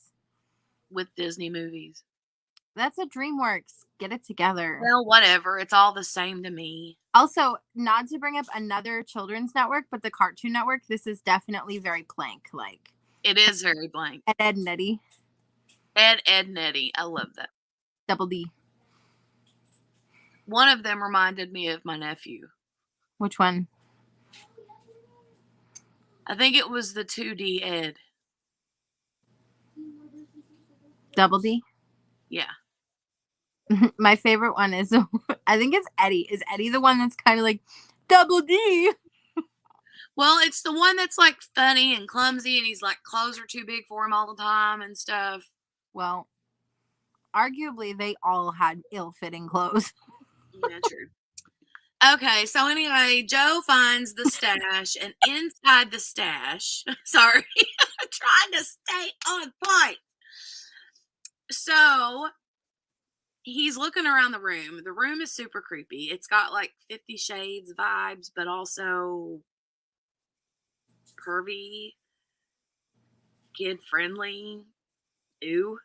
[SPEAKER 2] with Disney movies.
[SPEAKER 1] That's a DreamWorks. Get it together.
[SPEAKER 2] Well, whatever. It's all the same to me.
[SPEAKER 1] Also, not to bring up another children's network, but the Cartoon Network, this is definitely very Plank like.
[SPEAKER 2] It is very blank.
[SPEAKER 1] Ed and Eddie.
[SPEAKER 2] Ed and Eddie. I love that.
[SPEAKER 1] Double D.
[SPEAKER 2] One of them reminded me of my nephew.
[SPEAKER 1] Which one?
[SPEAKER 2] I think it was the 2D Ed.
[SPEAKER 1] Double D?
[SPEAKER 2] Yeah.
[SPEAKER 1] My favorite one is, I think it's Eddie. Is Eddie the one that's kind of like, Double D?
[SPEAKER 2] Well, it's the one that's like funny and clumsy and he's like clothes are too big for him all the time and stuff.
[SPEAKER 1] Well, arguably they all had ill-fitting clothes.
[SPEAKER 2] Yeah, true. Okay, so anyway, Joe finds the stash, and inside the stash, sorry, I'm trying to stay on point. So he's looking around the room. The room is super creepy. It's got like 50 Shades vibes, but also pervy, kid friendly. Ew.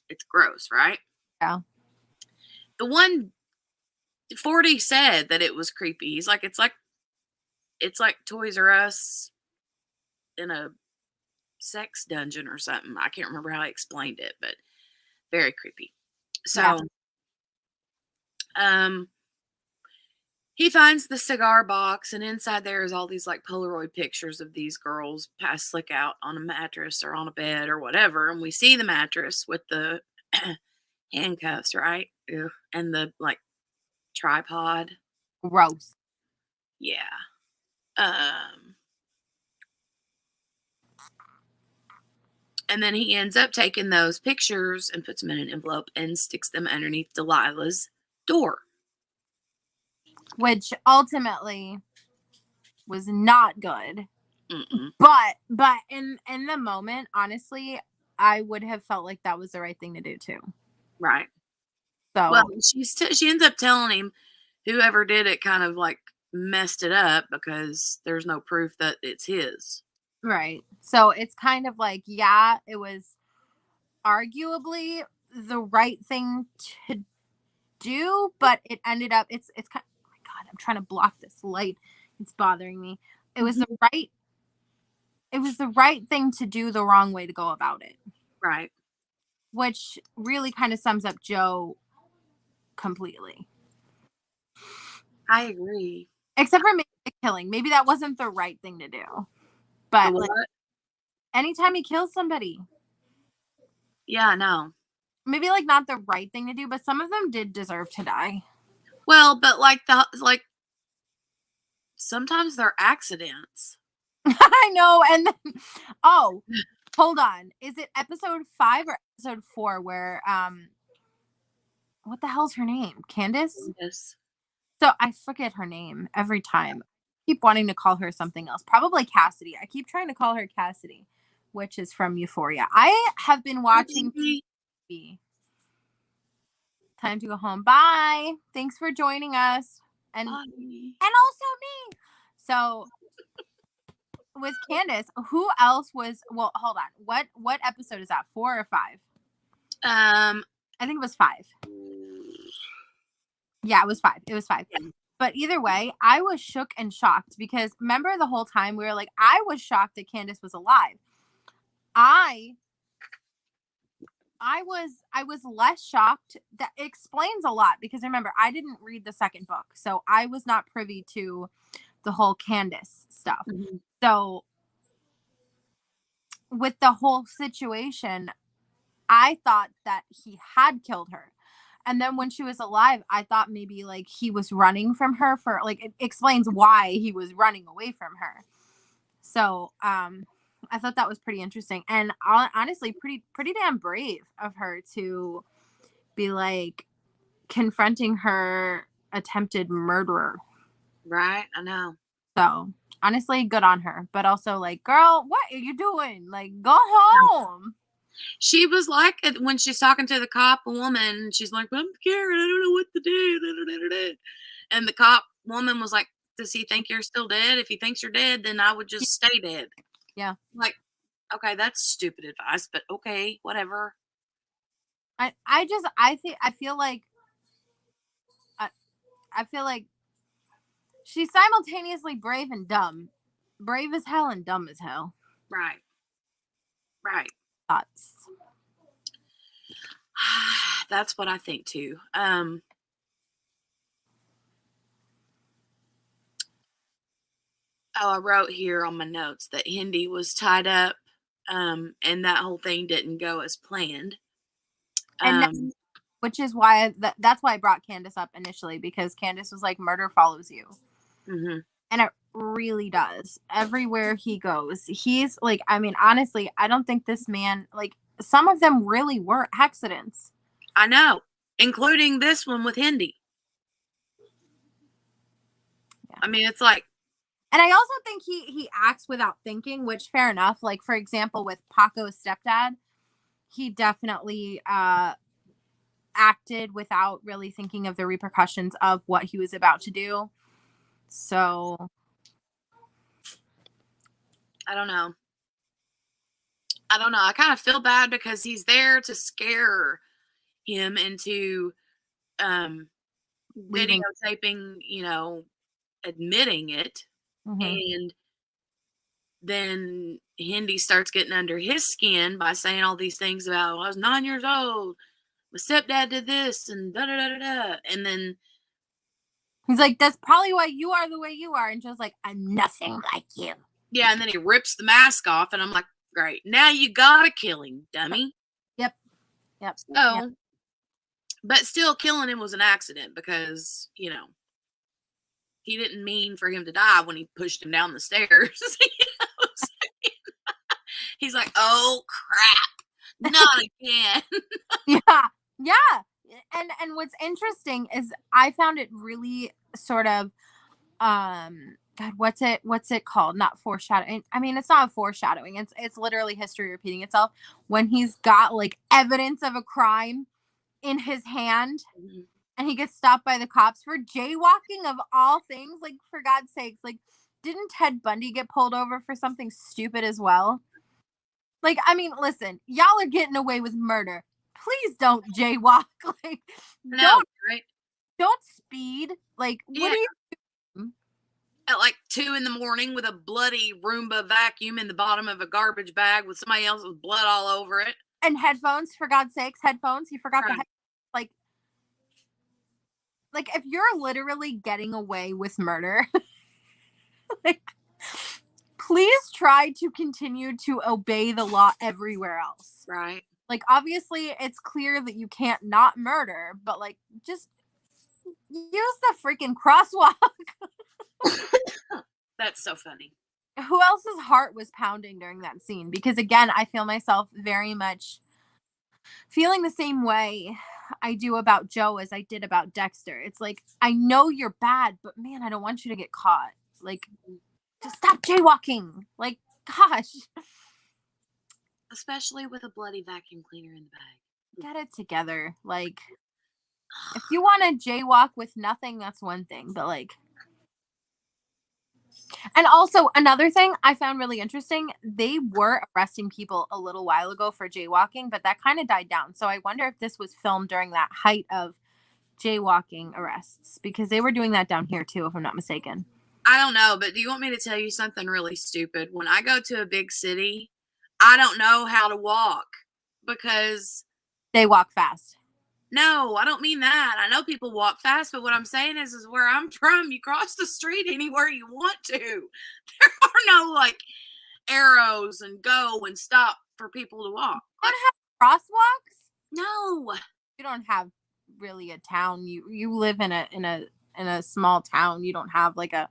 [SPEAKER 2] It's gross, right?
[SPEAKER 1] Yeah.
[SPEAKER 2] The one 40 said that it was creepy. He's like, it's like Toys R Us in a sex dungeon or something. I can't remember how I explained it, but very creepy. So, he finds the cigar box, and inside there is all these like Polaroid pictures of these girls passed slick out on a mattress or on a bed or whatever. And we see the mattress with the handcuffs, right? Ew. And the like tripod.
[SPEAKER 1] Gross.
[SPEAKER 2] Yeah. And then he ends up taking those pictures and puts them in an envelope and sticks them underneath Delilah's door.
[SPEAKER 1] Which ultimately was not good.
[SPEAKER 2] Mm-mm.
[SPEAKER 1] But in the moment, honestly, I would have felt like that was the right thing to do too.
[SPEAKER 2] Right. Well,
[SPEAKER 1] So
[SPEAKER 2] she ends up telling him whoever did it kind of like messed it up because there's no proof that it's his.
[SPEAKER 1] right. So it's kind of like, yeah, it was arguably the right thing to do, but it ended up it's kind oh my god, I'm trying to block this light. It's bothering me. It was the right it was the right thing to do, the wrong way to go about it,
[SPEAKER 2] Right.
[SPEAKER 1] which really kind of sums up Joe completely.
[SPEAKER 2] I agree.
[SPEAKER 1] Except for maybe the killing. Maybe that wasn't the right thing to do.
[SPEAKER 2] The
[SPEAKER 1] But like
[SPEAKER 2] what?
[SPEAKER 1] anytime he kills somebody,
[SPEAKER 2] Yeah, I know.
[SPEAKER 1] maybe like not the right thing to do, but some of them did deserve to die.
[SPEAKER 2] Well, but like sometimes they're accidents.
[SPEAKER 1] I know. And then, oh, hold on. Is it episode 5 or episode 4 where what the hell's her name? Candace?
[SPEAKER 2] Yes.
[SPEAKER 1] So I forget her name every time. I keep wanting to call her something else. Probably Cassidy. I keep trying to call her Cassidy, which is from Euphoria. I have been watching TV. Time to go home. Bye. Thanks for joining us. And
[SPEAKER 2] Bye.
[SPEAKER 1] also me. So with Candace, who else was well, hold on. What episode is that? 4 or 5? I think it was 5. Yeah, it was 5. It was 5.
[SPEAKER 2] Yeah.
[SPEAKER 1] But either way, I was shook and shocked because remember the whole time we were like, I was shocked that Candace was alive. I was less shocked. That explains a lot because remember, I didn't read the second book, so I was not privy to the whole Candace stuff.
[SPEAKER 2] Mm-hmm.
[SPEAKER 1] So with the whole situation, I thought that he had killed her. And then when she was alive, I thought maybe like he was running from her for like it explains why he was running away from her. So, I thought that was pretty interesting and honestly pretty damn brave of her to be like confronting her attempted murderer.
[SPEAKER 2] Right, I know.
[SPEAKER 1] So, honestly, good on her, but also like, girl, what are you doing? Like, go home.
[SPEAKER 2] She was like it when she's talking to the cop, a woman, she's like, I'm scared, I don't know what to do. And the cop woman was like, does he think you're still dead? If he thinks you're dead, then I would just stay dead.
[SPEAKER 1] Yeah.
[SPEAKER 2] Like, okay, that's stupid advice, but okay, whatever.
[SPEAKER 1] I feel like I feel like she's simultaneously brave and dumb. Brave as hell and dumb as hell.
[SPEAKER 2] Right. Right.
[SPEAKER 1] Thoughts.
[SPEAKER 2] That's what I think too. I wrote here on my notes that Hindi was tied up, and that whole thing didn't go as planned.
[SPEAKER 1] And which is why that's why I brought Candace up initially because Candace was like, murder follows you.
[SPEAKER 2] Mm-hmm.
[SPEAKER 1] And it really does. Everywhere he goes, he's like, I mean, honestly, I don't think this man, like, some of them really were accidents.
[SPEAKER 2] I know, including this one with Hindi. Yeah. I mean, it's like,
[SPEAKER 1] and I also think he acts without thinking, which fair enough. Like, for example, with Paco's stepdad, he definitely acted without really thinking of the repercussions of what he was about to do. So
[SPEAKER 2] I don't know. I kind of feel bad because he's there to scare him into videotaping, admitting it. Mm-hmm. And then Hindi starts getting under his skin by saying all these things about, I was 9 years old, my stepdad did this, and da da da da da. And then
[SPEAKER 1] he's like, that's probably why you are the way you are. And Joe's like, I'm nothing like you.
[SPEAKER 2] Yeah, and then he rips the mask off, and I'm like, great. Now you gotta kill him, dummy.
[SPEAKER 1] Yep.
[SPEAKER 2] So, but still, killing him was an accident because, he didn't mean for him to die when he pushed him down the stairs. He's like, oh, crap. Not again.
[SPEAKER 1] Yeah. And what's interesting is I found it really sort of God, what's it called? Not foreshadowing. I mean, it's not foreshadowing. It's literally history repeating itself when he's got like evidence of a crime in his hand
[SPEAKER 2] Mhm.
[SPEAKER 1] and he gets stopped by the cops for jaywalking of all things. Like, for God's sakes, like, didn't Ted Bundy get pulled over for something stupid as well? Like, I mean, listen, y'all are getting away with murder. Please don't jaywalk. Like,
[SPEAKER 2] No,
[SPEAKER 1] don't
[SPEAKER 2] right?
[SPEAKER 1] don't speed. Like, what
[SPEAKER 2] Yeah,
[SPEAKER 1] are you?
[SPEAKER 2] at like 2 in the morning with a bloody Roomba vacuum in the bottom of a garbage bag with somebody else's blood all over it.
[SPEAKER 1] And headphones, for God's sakes, headphones. You forgot the
[SPEAKER 2] Right,
[SPEAKER 1] head. Like, if you're literally getting away with murder, like, please try to continue to obey the law everywhere else.
[SPEAKER 2] right.
[SPEAKER 1] Like, obviously, it's clear that you can't not murder, but like, just use the freaking crosswalk.
[SPEAKER 2] That's so funny.
[SPEAKER 1] Who else's heart was pounding during that scene? Because again, I feel myself very much feeling the same way I do about Joe as I did about Dexter. It's like, I know you're bad, but man, I don't want you to get caught. Like, just stop jaywalking. Like, gosh,
[SPEAKER 2] Especially with a bloody vacuum cleaner in the bag.
[SPEAKER 1] get it together. Like, if you want to jaywalk with nothing, that's one thing, but like, and also another thing I found really interesting, they were arresting people a little while ago for jaywalking, but that kind of died down. So I wonder if this was filmed during that height of jaywalking arrests because they were doing that down here too, if I'm not mistaken.
[SPEAKER 2] I don't know, but do you want me to tell you something really stupid? When I go to a big city, I don't know how to walk because
[SPEAKER 1] They walk fast.
[SPEAKER 2] no, I don't mean that. I know people walk fast, but what I'm saying is where I'm from, you cross the street anywhere you want to. There are no like arrows and go and stop for people to walk.
[SPEAKER 1] You
[SPEAKER 2] Like,
[SPEAKER 1] don't have crosswalks?
[SPEAKER 2] no.
[SPEAKER 1] You don't have really a town. You live in a small town. You don't have like a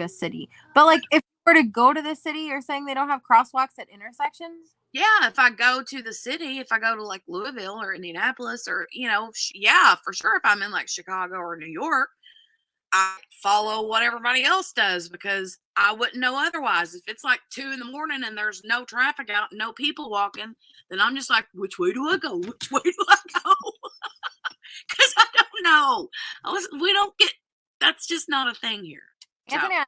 [SPEAKER 1] city. But like if you were to go to the city, you're saying they don't have crosswalks at intersections?
[SPEAKER 2] Yeah, if I go to the city, if I go to like Louisville or Indianapolis or, yeah, for sure. If I'm in like Chicago or New York, I follow what everybody else does because I wouldn't know otherwise. If it's like 2 in the morning and there's no traffic out, no people walking, then I'm just like, which way do I go? Which way do I go? Because I don't know. We don't get, that's just not a thing here. So,
[SPEAKER 1] Anthony, I'm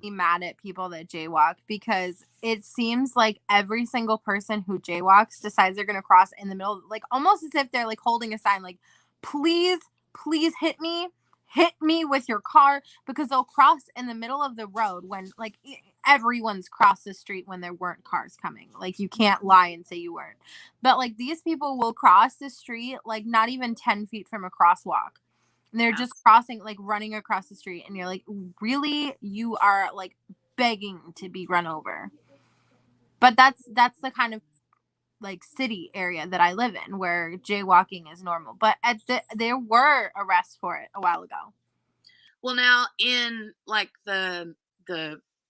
[SPEAKER 1] be mad at people that jaywalk because it seems like every single person who jaywalks decides they're gonna cross in the middle, like almost as if they're like holding a sign, like, please, please hit me with your car, because they'll cross in the middle of the road when like everyone's crossed the street when there weren't cars coming. Like, you can't lie and say you weren't. But like, these people will cross the street like not even 10 feet from a crosswalk. And they're
[SPEAKER 2] yeah.
[SPEAKER 1] just crossing, like running across the street, and you're like, really, you are like begging to be run over. But that's the kind of like city area that I live in where jaywalking is normal. But there were arrests for it a while ago.
[SPEAKER 2] Well, now in like the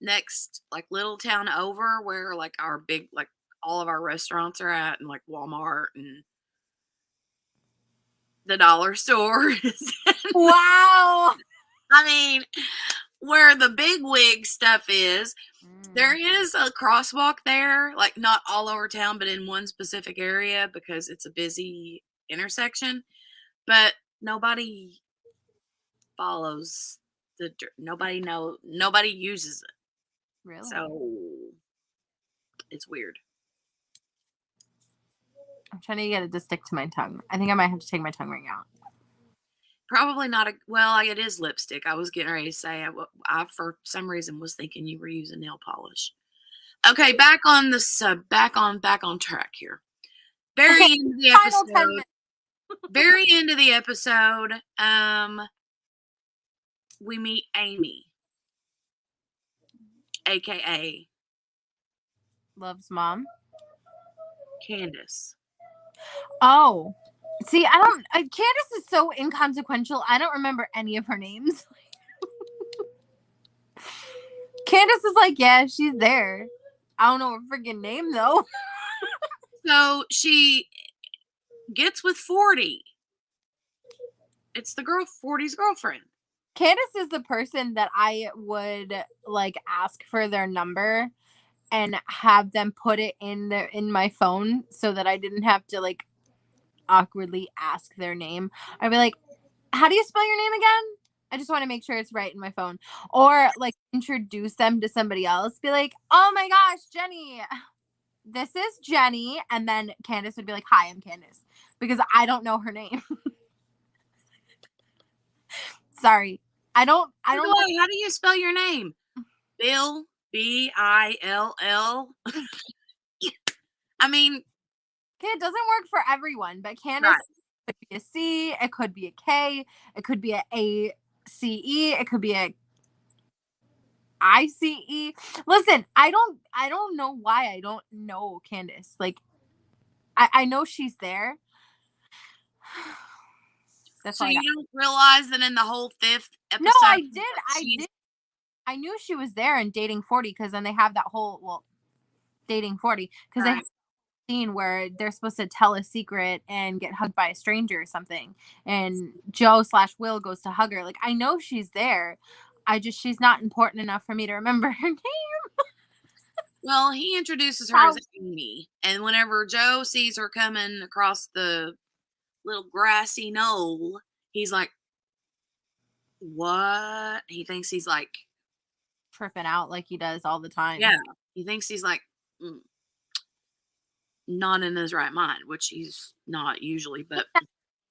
[SPEAKER 2] next like little town over where like our big like all of our restaurants are at and like Walmart and the dollar store.
[SPEAKER 1] Wow.
[SPEAKER 2] I mean, where the big wig stuff is, there
[SPEAKER 1] Mm,
[SPEAKER 2] is a crosswalk there, like not all over town, but in one specific area because it's a busy intersection. But nobody follows nobody uses it.
[SPEAKER 1] really?
[SPEAKER 2] So it's weird.
[SPEAKER 1] I'm trying to get it to stick to my tongue. I think I might have to take my tongue ring out.
[SPEAKER 2] Probably not a well. It is lipstick. I was getting ready to say. I for some reason was thinking you were using nail polish. Okay, back on this. Back on track here. Very
[SPEAKER 1] Okay,
[SPEAKER 2] end of the
[SPEAKER 1] final 10
[SPEAKER 2] episode.
[SPEAKER 1] minutes.
[SPEAKER 2] Very end of the episode. We meet Amy, aka
[SPEAKER 1] Love's mom.
[SPEAKER 2] Candace.
[SPEAKER 1] Oh, see, Candace is so inconsequential. I don't remember any of her names. Candace is like, yeah, she's there. I don't know her freaking name though.
[SPEAKER 2] So she gets with 40. It's the girl 40's girlfriend.
[SPEAKER 1] Candace is the person that I would like ask for their number and have them put it in my phone so that I didn't have to like awkwardly ask their name. I'd be like, "How do you spell your name again?" I just want to make sure it's right in my phone. Or like introduce them to somebody else. Be like, "Oh my gosh, Jenny, this is Jenny." And then Candace would be like, "Hi, I'm Candace." Because I don't know her name. Sorry. I don't know.
[SPEAKER 2] How do you spell your name? Bill, Bill. I mean,
[SPEAKER 1] Okay, it doesn't work for everyone, but Candace
[SPEAKER 2] right.
[SPEAKER 1] could be a C, it could be a K, it could be a C-E, it could be a I-C-E. Listen, I don't know why I don't know Candace. Like I know she's there. That's
[SPEAKER 2] So
[SPEAKER 1] all I got.
[SPEAKER 2] you don't realize that in the whole 5th
[SPEAKER 1] No,
[SPEAKER 2] episode
[SPEAKER 1] I did.
[SPEAKER 2] that
[SPEAKER 1] I
[SPEAKER 2] she's
[SPEAKER 1] did. I knew she was there in Dating 40 because then they have that whole Dating 40 because they have
[SPEAKER 2] right.
[SPEAKER 1] a scene where they're supposed to tell a secret and get hugged by a stranger or something, and Joe/Will goes to hug her. Like I know she's there. She's not important enough for me to remember her name.
[SPEAKER 2] Well, he introduces her as
[SPEAKER 1] How
[SPEAKER 2] Amy, and whenever Joe sees her coming across the little grassy knoll, he's like, "What?" He thinks he's like,
[SPEAKER 1] tripping out like he does all the time.
[SPEAKER 2] yeah, he thinks he's like mm, not in his right mind, which he's not usually, but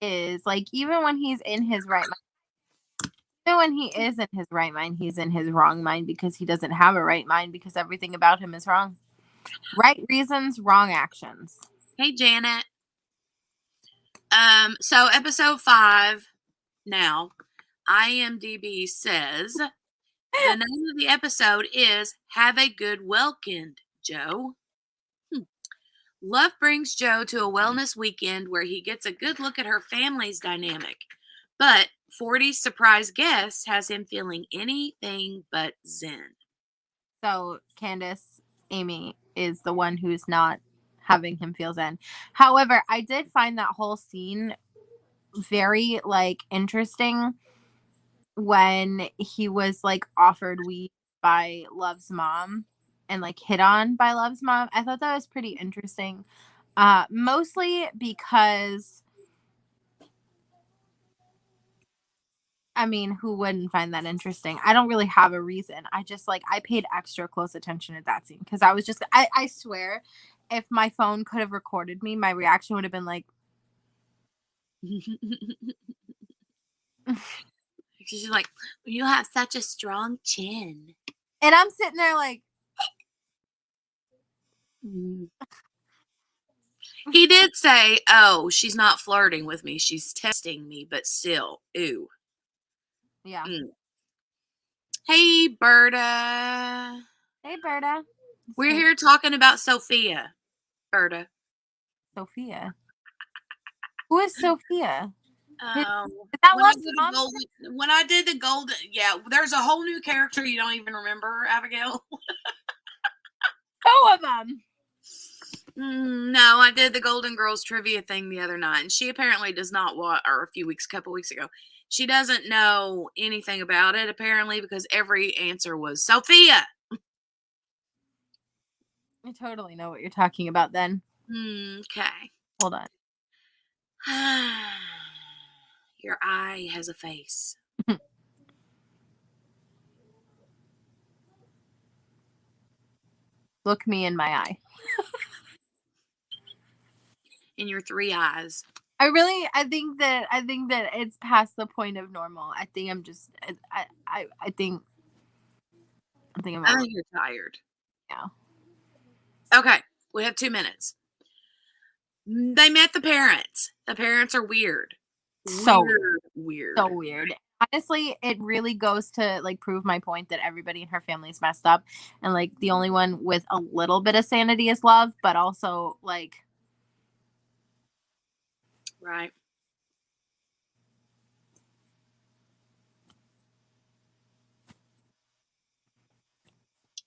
[SPEAKER 1] Is like even when he's in his right mind, even when he is in his right mind, he's in his wrong mind because he doesn't have a right mind because everything about him is wrong. Right reasons, wrong actions.
[SPEAKER 2] hey, Janet. So episode 5 now, IMDb says the name of the episode is "Have a Good Weekend, Joe." Love brings Joe to a wellness weekend where he gets a good look at her family's dynamic. But 40's surprise guest has him feeling anything but zen.
[SPEAKER 1] So Candace, Amy is the one who's not having him feel zen. However, I did find that whole scene very like interesting when he was like offered weed by Love's mom and like hit on by Love's mom. I thought that was pretty interesting. Mostly because I mean, who wouldn't find that interesting? I don't really have a reason. I just like I paid extra close attention at that scene because I swear if my phone could have recorded me, my reaction would have been like
[SPEAKER 2] She's like, "You have such a strong chin."
[SPEAKER 1] and I'm sitting there like
[SPEAKER 2] Mm. He did say, "Oh, she's not flirting with me. She's testing me, but still, ooh."
[SPEAKER 1] yeah.
[SPEAKER 2] Mm. Hey, Berta.
[SPEAKER 1] Hey Berta.
[SPEAKER 2] We're
[SPEAKER 1] Hey
[SPEAKER 2] here talking about Sophia. Berta.
[SPEAKER 1] Sophia. Who is Sophia? Is
[SPEAKER 2] Oh,
[SPEAKER 1] that Love's mom?
[SPEAKER 2] when I did the golden, yeah, there's a whole new character you don't even remember, Abigail.
[SPEAKER 1] Two of them.
[SPEAKER 2] No, I did the Golden Girls trivia thing the other night, and she apparently does not watch, or couple weeks ago, she doesn't know anything about it apparently because every answer was Sophia.
[SPEAKER 1] I totally know what you're talking about then.
[SPEAKER 2] Okay.
[SPEAKER 1] Hold on.
[SPEAKER 2] Your eye has a face.
[SPEAKER 1] Look me in my eye.
[SPEAKER 2] In your 3 eyes.
[SPEAKER 1] I think that it's past the point of normal. I think I'm just I think I'm
[SPEAKER 2] I
[SPEAKER 1] over.
[SPEAKER 2] think you're tired.
[SPEAKER 1] Yeah.
[SPEAKER 2] Okay, we have 2 minutes. They met the parents. The parents are weird.
[SPEAKER 1] So
[SPEAKER 2] Weird.
[SPEAKER 1] so weird. Honestly, it really goes to like prove my point that everybody in her family is messed up and like the only one with a little bit of sanity is Love, but also like
[SPEAKER 2] Right.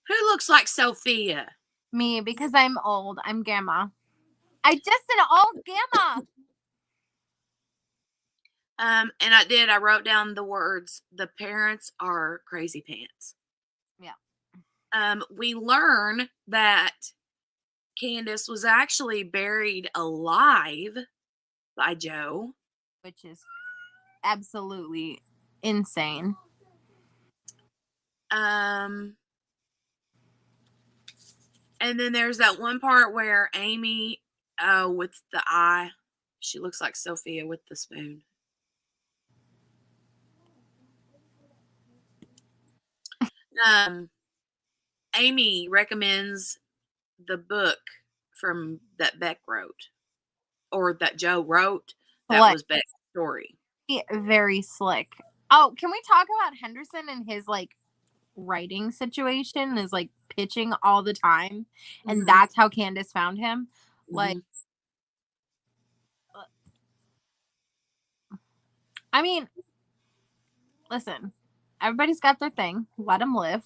[SPEAKER 2] Who looks like Sophia?
[SPEAKER 1] me because I'm old. I'm gamma. I just an old gamma.
[SPEAKER 2] And I wrote down the words, the parents are crazy pants.
[SPEAKER 1] Yeah.
[SPEAKER 2] We learn that Candace was actually buried alive by Joe.
[SPEAKER 1] Which is absolutely insane.
[SPEAKER 2] And then there's that one part where Amy, with the eye, she looks like Sophia with the spoon. Amy recommends the book from that Beck wrote, or that Joe wrote. That was Beck's story.
[SPEAKER 1] Very slick. Oh, can we talk about Henderson and his like writing situation? Is like pitching all the time, and that's how Candace found him. Like, I mean, listen, everybody's got their thing. Let them live.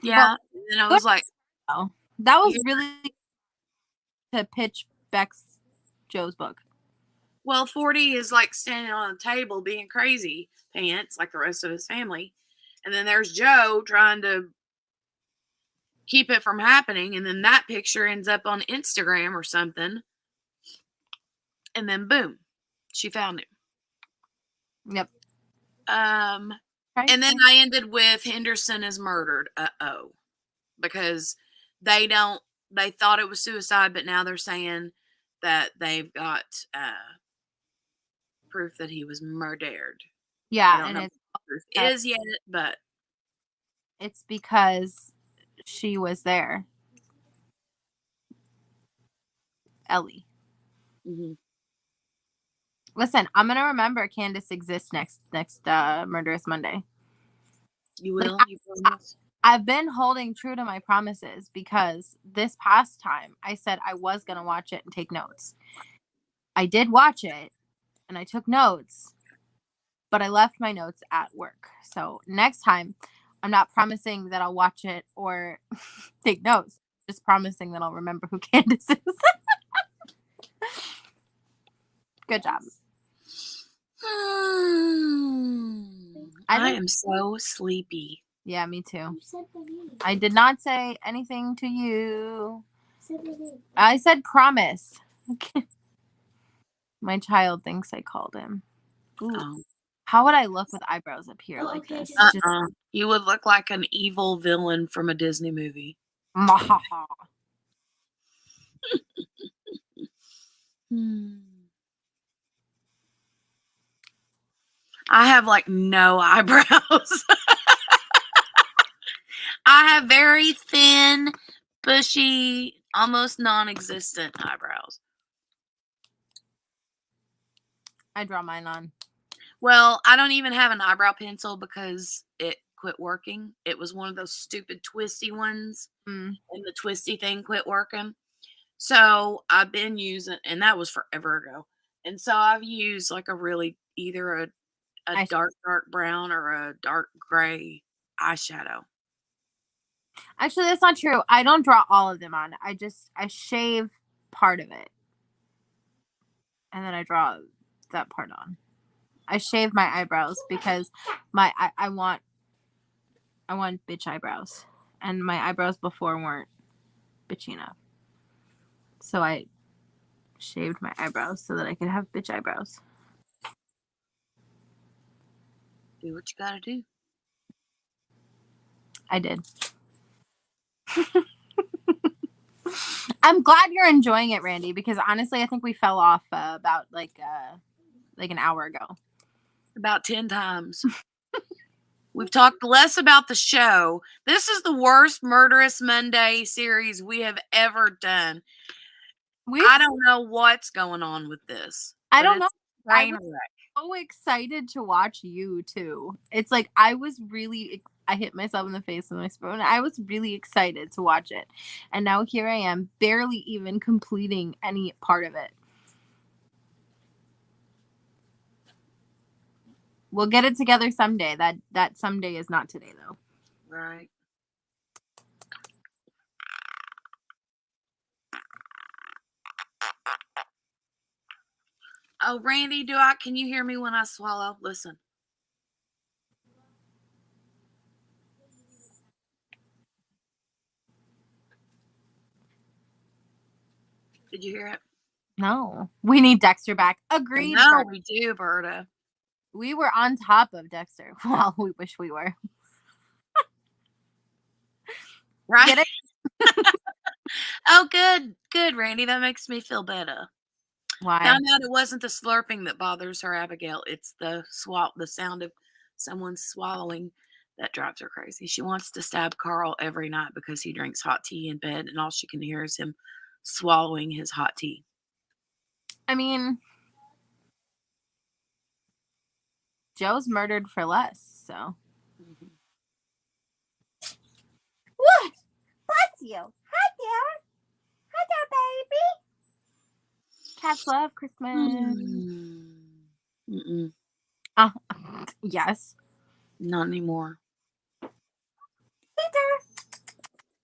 [SPEAKER 2] Yeah, and then I was like,
[SPEAKER 1] oh, that was really to pitch Beck's Joe's book.
[SPEAKER 2] Well, 40 is like standing on a table being crazy pants like the rest of his family. And then there's Joe trying to keep it from happening. And then that picture ends up on Instagram or something. And then boom, she found him.
[SPEAKER 1] Yep.
[SPEAKER 2] And then I ended with Henderson is murdered. Uh-oh. Because they thought it was suicide, but now they're saying that they've got proof that he was murdered.
[SPEAKER 1] Yeah,
[SPEAKER 2] I don't know what proof is yet, but
[SPEAKER 1] it's because she was there. Ellie. Listen, I'm gonna remember Candace exists next Murderous Monday.
[SPEAKER 2] You will?
[SPEAKER 1] Like,
[SPEAKER 2] you promise?
[SPEAKER 1] I've been holding true to my promises because this past time I said I was gonna watch it and take notes. I did watch it and I took notes, but I left my notes at work. So next time, I'm not promising that I'll watch it or take notes. Just promising that I'll remember who Candace is. Good job.
[SPEAKER 2] I am so sleepy.
[SPEAKER 1] Yeah, me too. I did not say anything to you. I said promise. My child thinks I called him. Ooh. How would I look with eyebrows up here like this?
[SPEAKER 2] You would look like an evil villain from a Disney movie. I have like no eyebrows. I have very thin, bushy, almost non-existent eyebrows.
[SPEAKER 1] I draw mine on.
[SPEAKER 2] Well, I don't even have an eyebrow pencil because it quit working. It was one of those stupid twisty ones, and the twisty thing quit working. So I've been using, and that was forever ago. And so I've used like a really either a dark brown or a dark gray eyeshadow.
[SPEAKER 1] Actually, that's not true. I don't draw all of them on. I shave part of it, and then I draw that part on. I shave my eyebrows because I want bitch eyebrows, and my eyebrows before weren't bitchy enough. So I shaved my eyebrows so that I could have bitch eyebrows.
[SPEAKER 2] Do what you gotta do.
[SPEAKER 1] I did. I'm glad you're enjoying it, Randy, because honestly, I think we fell off about like an hour ago.
[SPEAKER 2] About 10 times. We've talked less about the show. This is the worst Murderous Monday series we have ever done. I don't know what's going on with this.
[SPEAKER 1] I don't know. I was so excited to watch you too. It's like I hit myself in the face with my spoon. I was really excited to watch it. And now here I am, barely even completing any part of it. We'll get it together someday. That someday is not today, though.
[SPEAKER 2] Right. Oh, Randy, can you hear me when I swallow? Listen. Did you hear it?
[SPEAKER 1] No. We need Dexter back. Agreed.
[SPEAKER 2] No, we do, Berta.
[SPEAKER 1] We were on top of Dexter. Well, we wish we were.
[SPEAKER 2] Right?
[SPEAKER 1] Get it?
[SPEAKER 2] Oh, good, Randy. That makes me feel better.
[SPEAKER 1] Why?
[SPEAKER 2] Found out it wasn't the slurping that bothers her, Abigail. It's the sound of someone swallowing that drives her crazy. She wants to stab Carl every night because he drinks hot tea in bed, and all she can hear is him swallowing his hot tea.
[SPEAKER 1] I mean, Joe's murdered for less, so.
[SPEAKER 2] Mm-hmm.
[SPEAKER 1] What? Bless you. Hi there. Hi there, baby. Cats love Christmas.
[SPEAKER 2] Mm-mm.
[SPEAKER 1] Yes.
[SPEAKER 2] Not anymore.
[SPEAKER 1] Peter,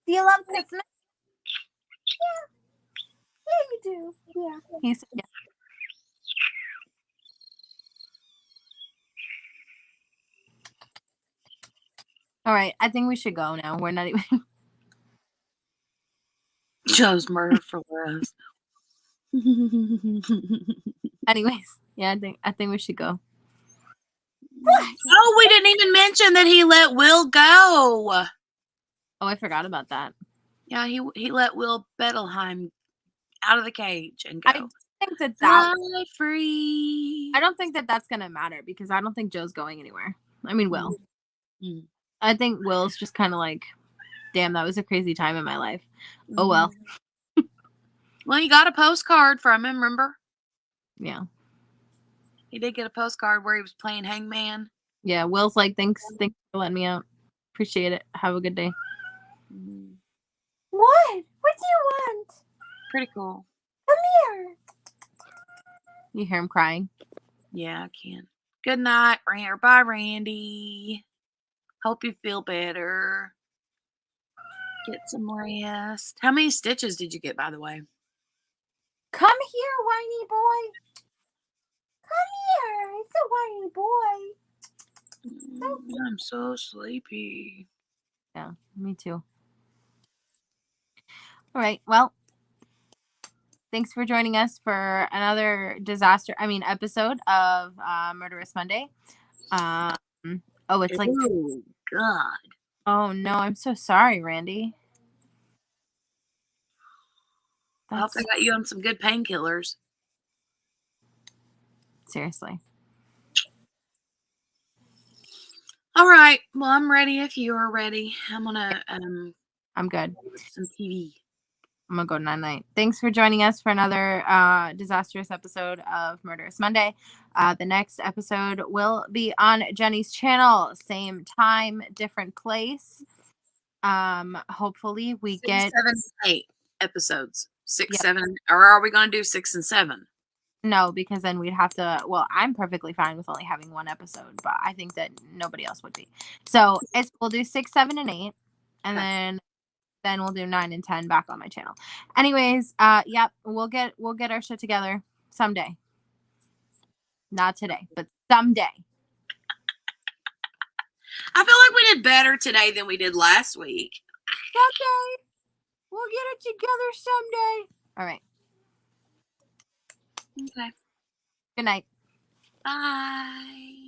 [SPEAKER 1] do you love Christmas? Yeah. Yeah, you do. Yeah. He said, yeah. All right. I think we should go now. We're not even.
[SPEAKER 2] Joe's murder for less.
[SPEAKER 1] Anyways, yeah, I think we should go.
[SPEAKER 2] Oh, we didn't even mention that he let Will go.
[SPEAKER 1] Oh, I forgot about that.
[SPEAKER 2] Yeah, he let Will Bettelheim out of the cage and go.
[SPEAKER 1] I think that
[SPEAKER 2] Fly free.
[SPEAKER 1] I don't think that that's gonna matter because I don't think Joe's going anywhere. I mean, Will.
[SPEAKER 2] Mm-hmm.
[SPEAKER 1] I think Will's just kind of like, damn, that was a crazy time in my life. Oh well.
[SPEAKER 2] Well, you got a postcard from him, remember?
[SPEAKER 1] Yeah.
[SPEAKER 2] He did get a postcard where he was playing hangman.
[SPEAKER 1] Yeah, Will's like, thanks for letting me out. Appreciate it. Have a good day.
[SPEAKER 2] Mm-hmm.
[SPEAKER 1] What? What do you want?
[SPEAKER 2] Pretty cool.
[SPEAKER 1] Come here. You hear him crying?
[SPEAKER 2] Yeah, I can. Good night, bye, Randy. Hope you feel better. Get some rest. How many stitches did you get, by the way?
[SPEAKER 1] Come here, whiny boy. Come here. It's a whiny boy.
[SPEAKER 2] I'm so sleepy.
[SPEAKER 1] Yeah, me too. All right. Well, thanks for joining us for another episode of Murderous Monday. Oh, it's like,
[SPEAKER 2] oh God.
[SPEAKER 1] Oh no, I'm so sorry, Randy.
[SPEAKER 2] I hope I got you on some good painkillers.
[SPEAKER 1] Seriously.
[SPEAKER 2] All right. Well, I'm ready if you are ready. I'm gonna
[SPEAKER 1] I'm good.
[SPEAKER 2] Some TV.
[SPEAKER 1] I'm gonna go night-night. Thanks for joining us for another disastrous episode of Murderous Monday. The next episode will be on Jenni's channel. Same time, different place. Hopefully we
[SPEAKER 2] 6,
[SPEAKER 1] get
[SPEAKER 2] 7, 8 episodes. 6,
[SPEAKER 1] Yep.
[SPEAKER 2] 7, or are we gonna do 6 and 7?
[SPEAKER 1] No, because then we'd have to. Well, I'm perfectly fine with only having one episode, but I think that nobody else would be. So we'll do 6, 7, and 8, and then we'll do 9 and 10 back on my channel. Anyways, yep, we'll get our shit together someday. Not today, but someday.
[SPEAKER 2] I feel like we did better today than we did last week.
[SPEAKER 1] Someday. We'll get it together someday. All right.
[SPEAKER 2] Okay.
[SPEAKER 1] Good night.
[SPEAKER 2] Bye.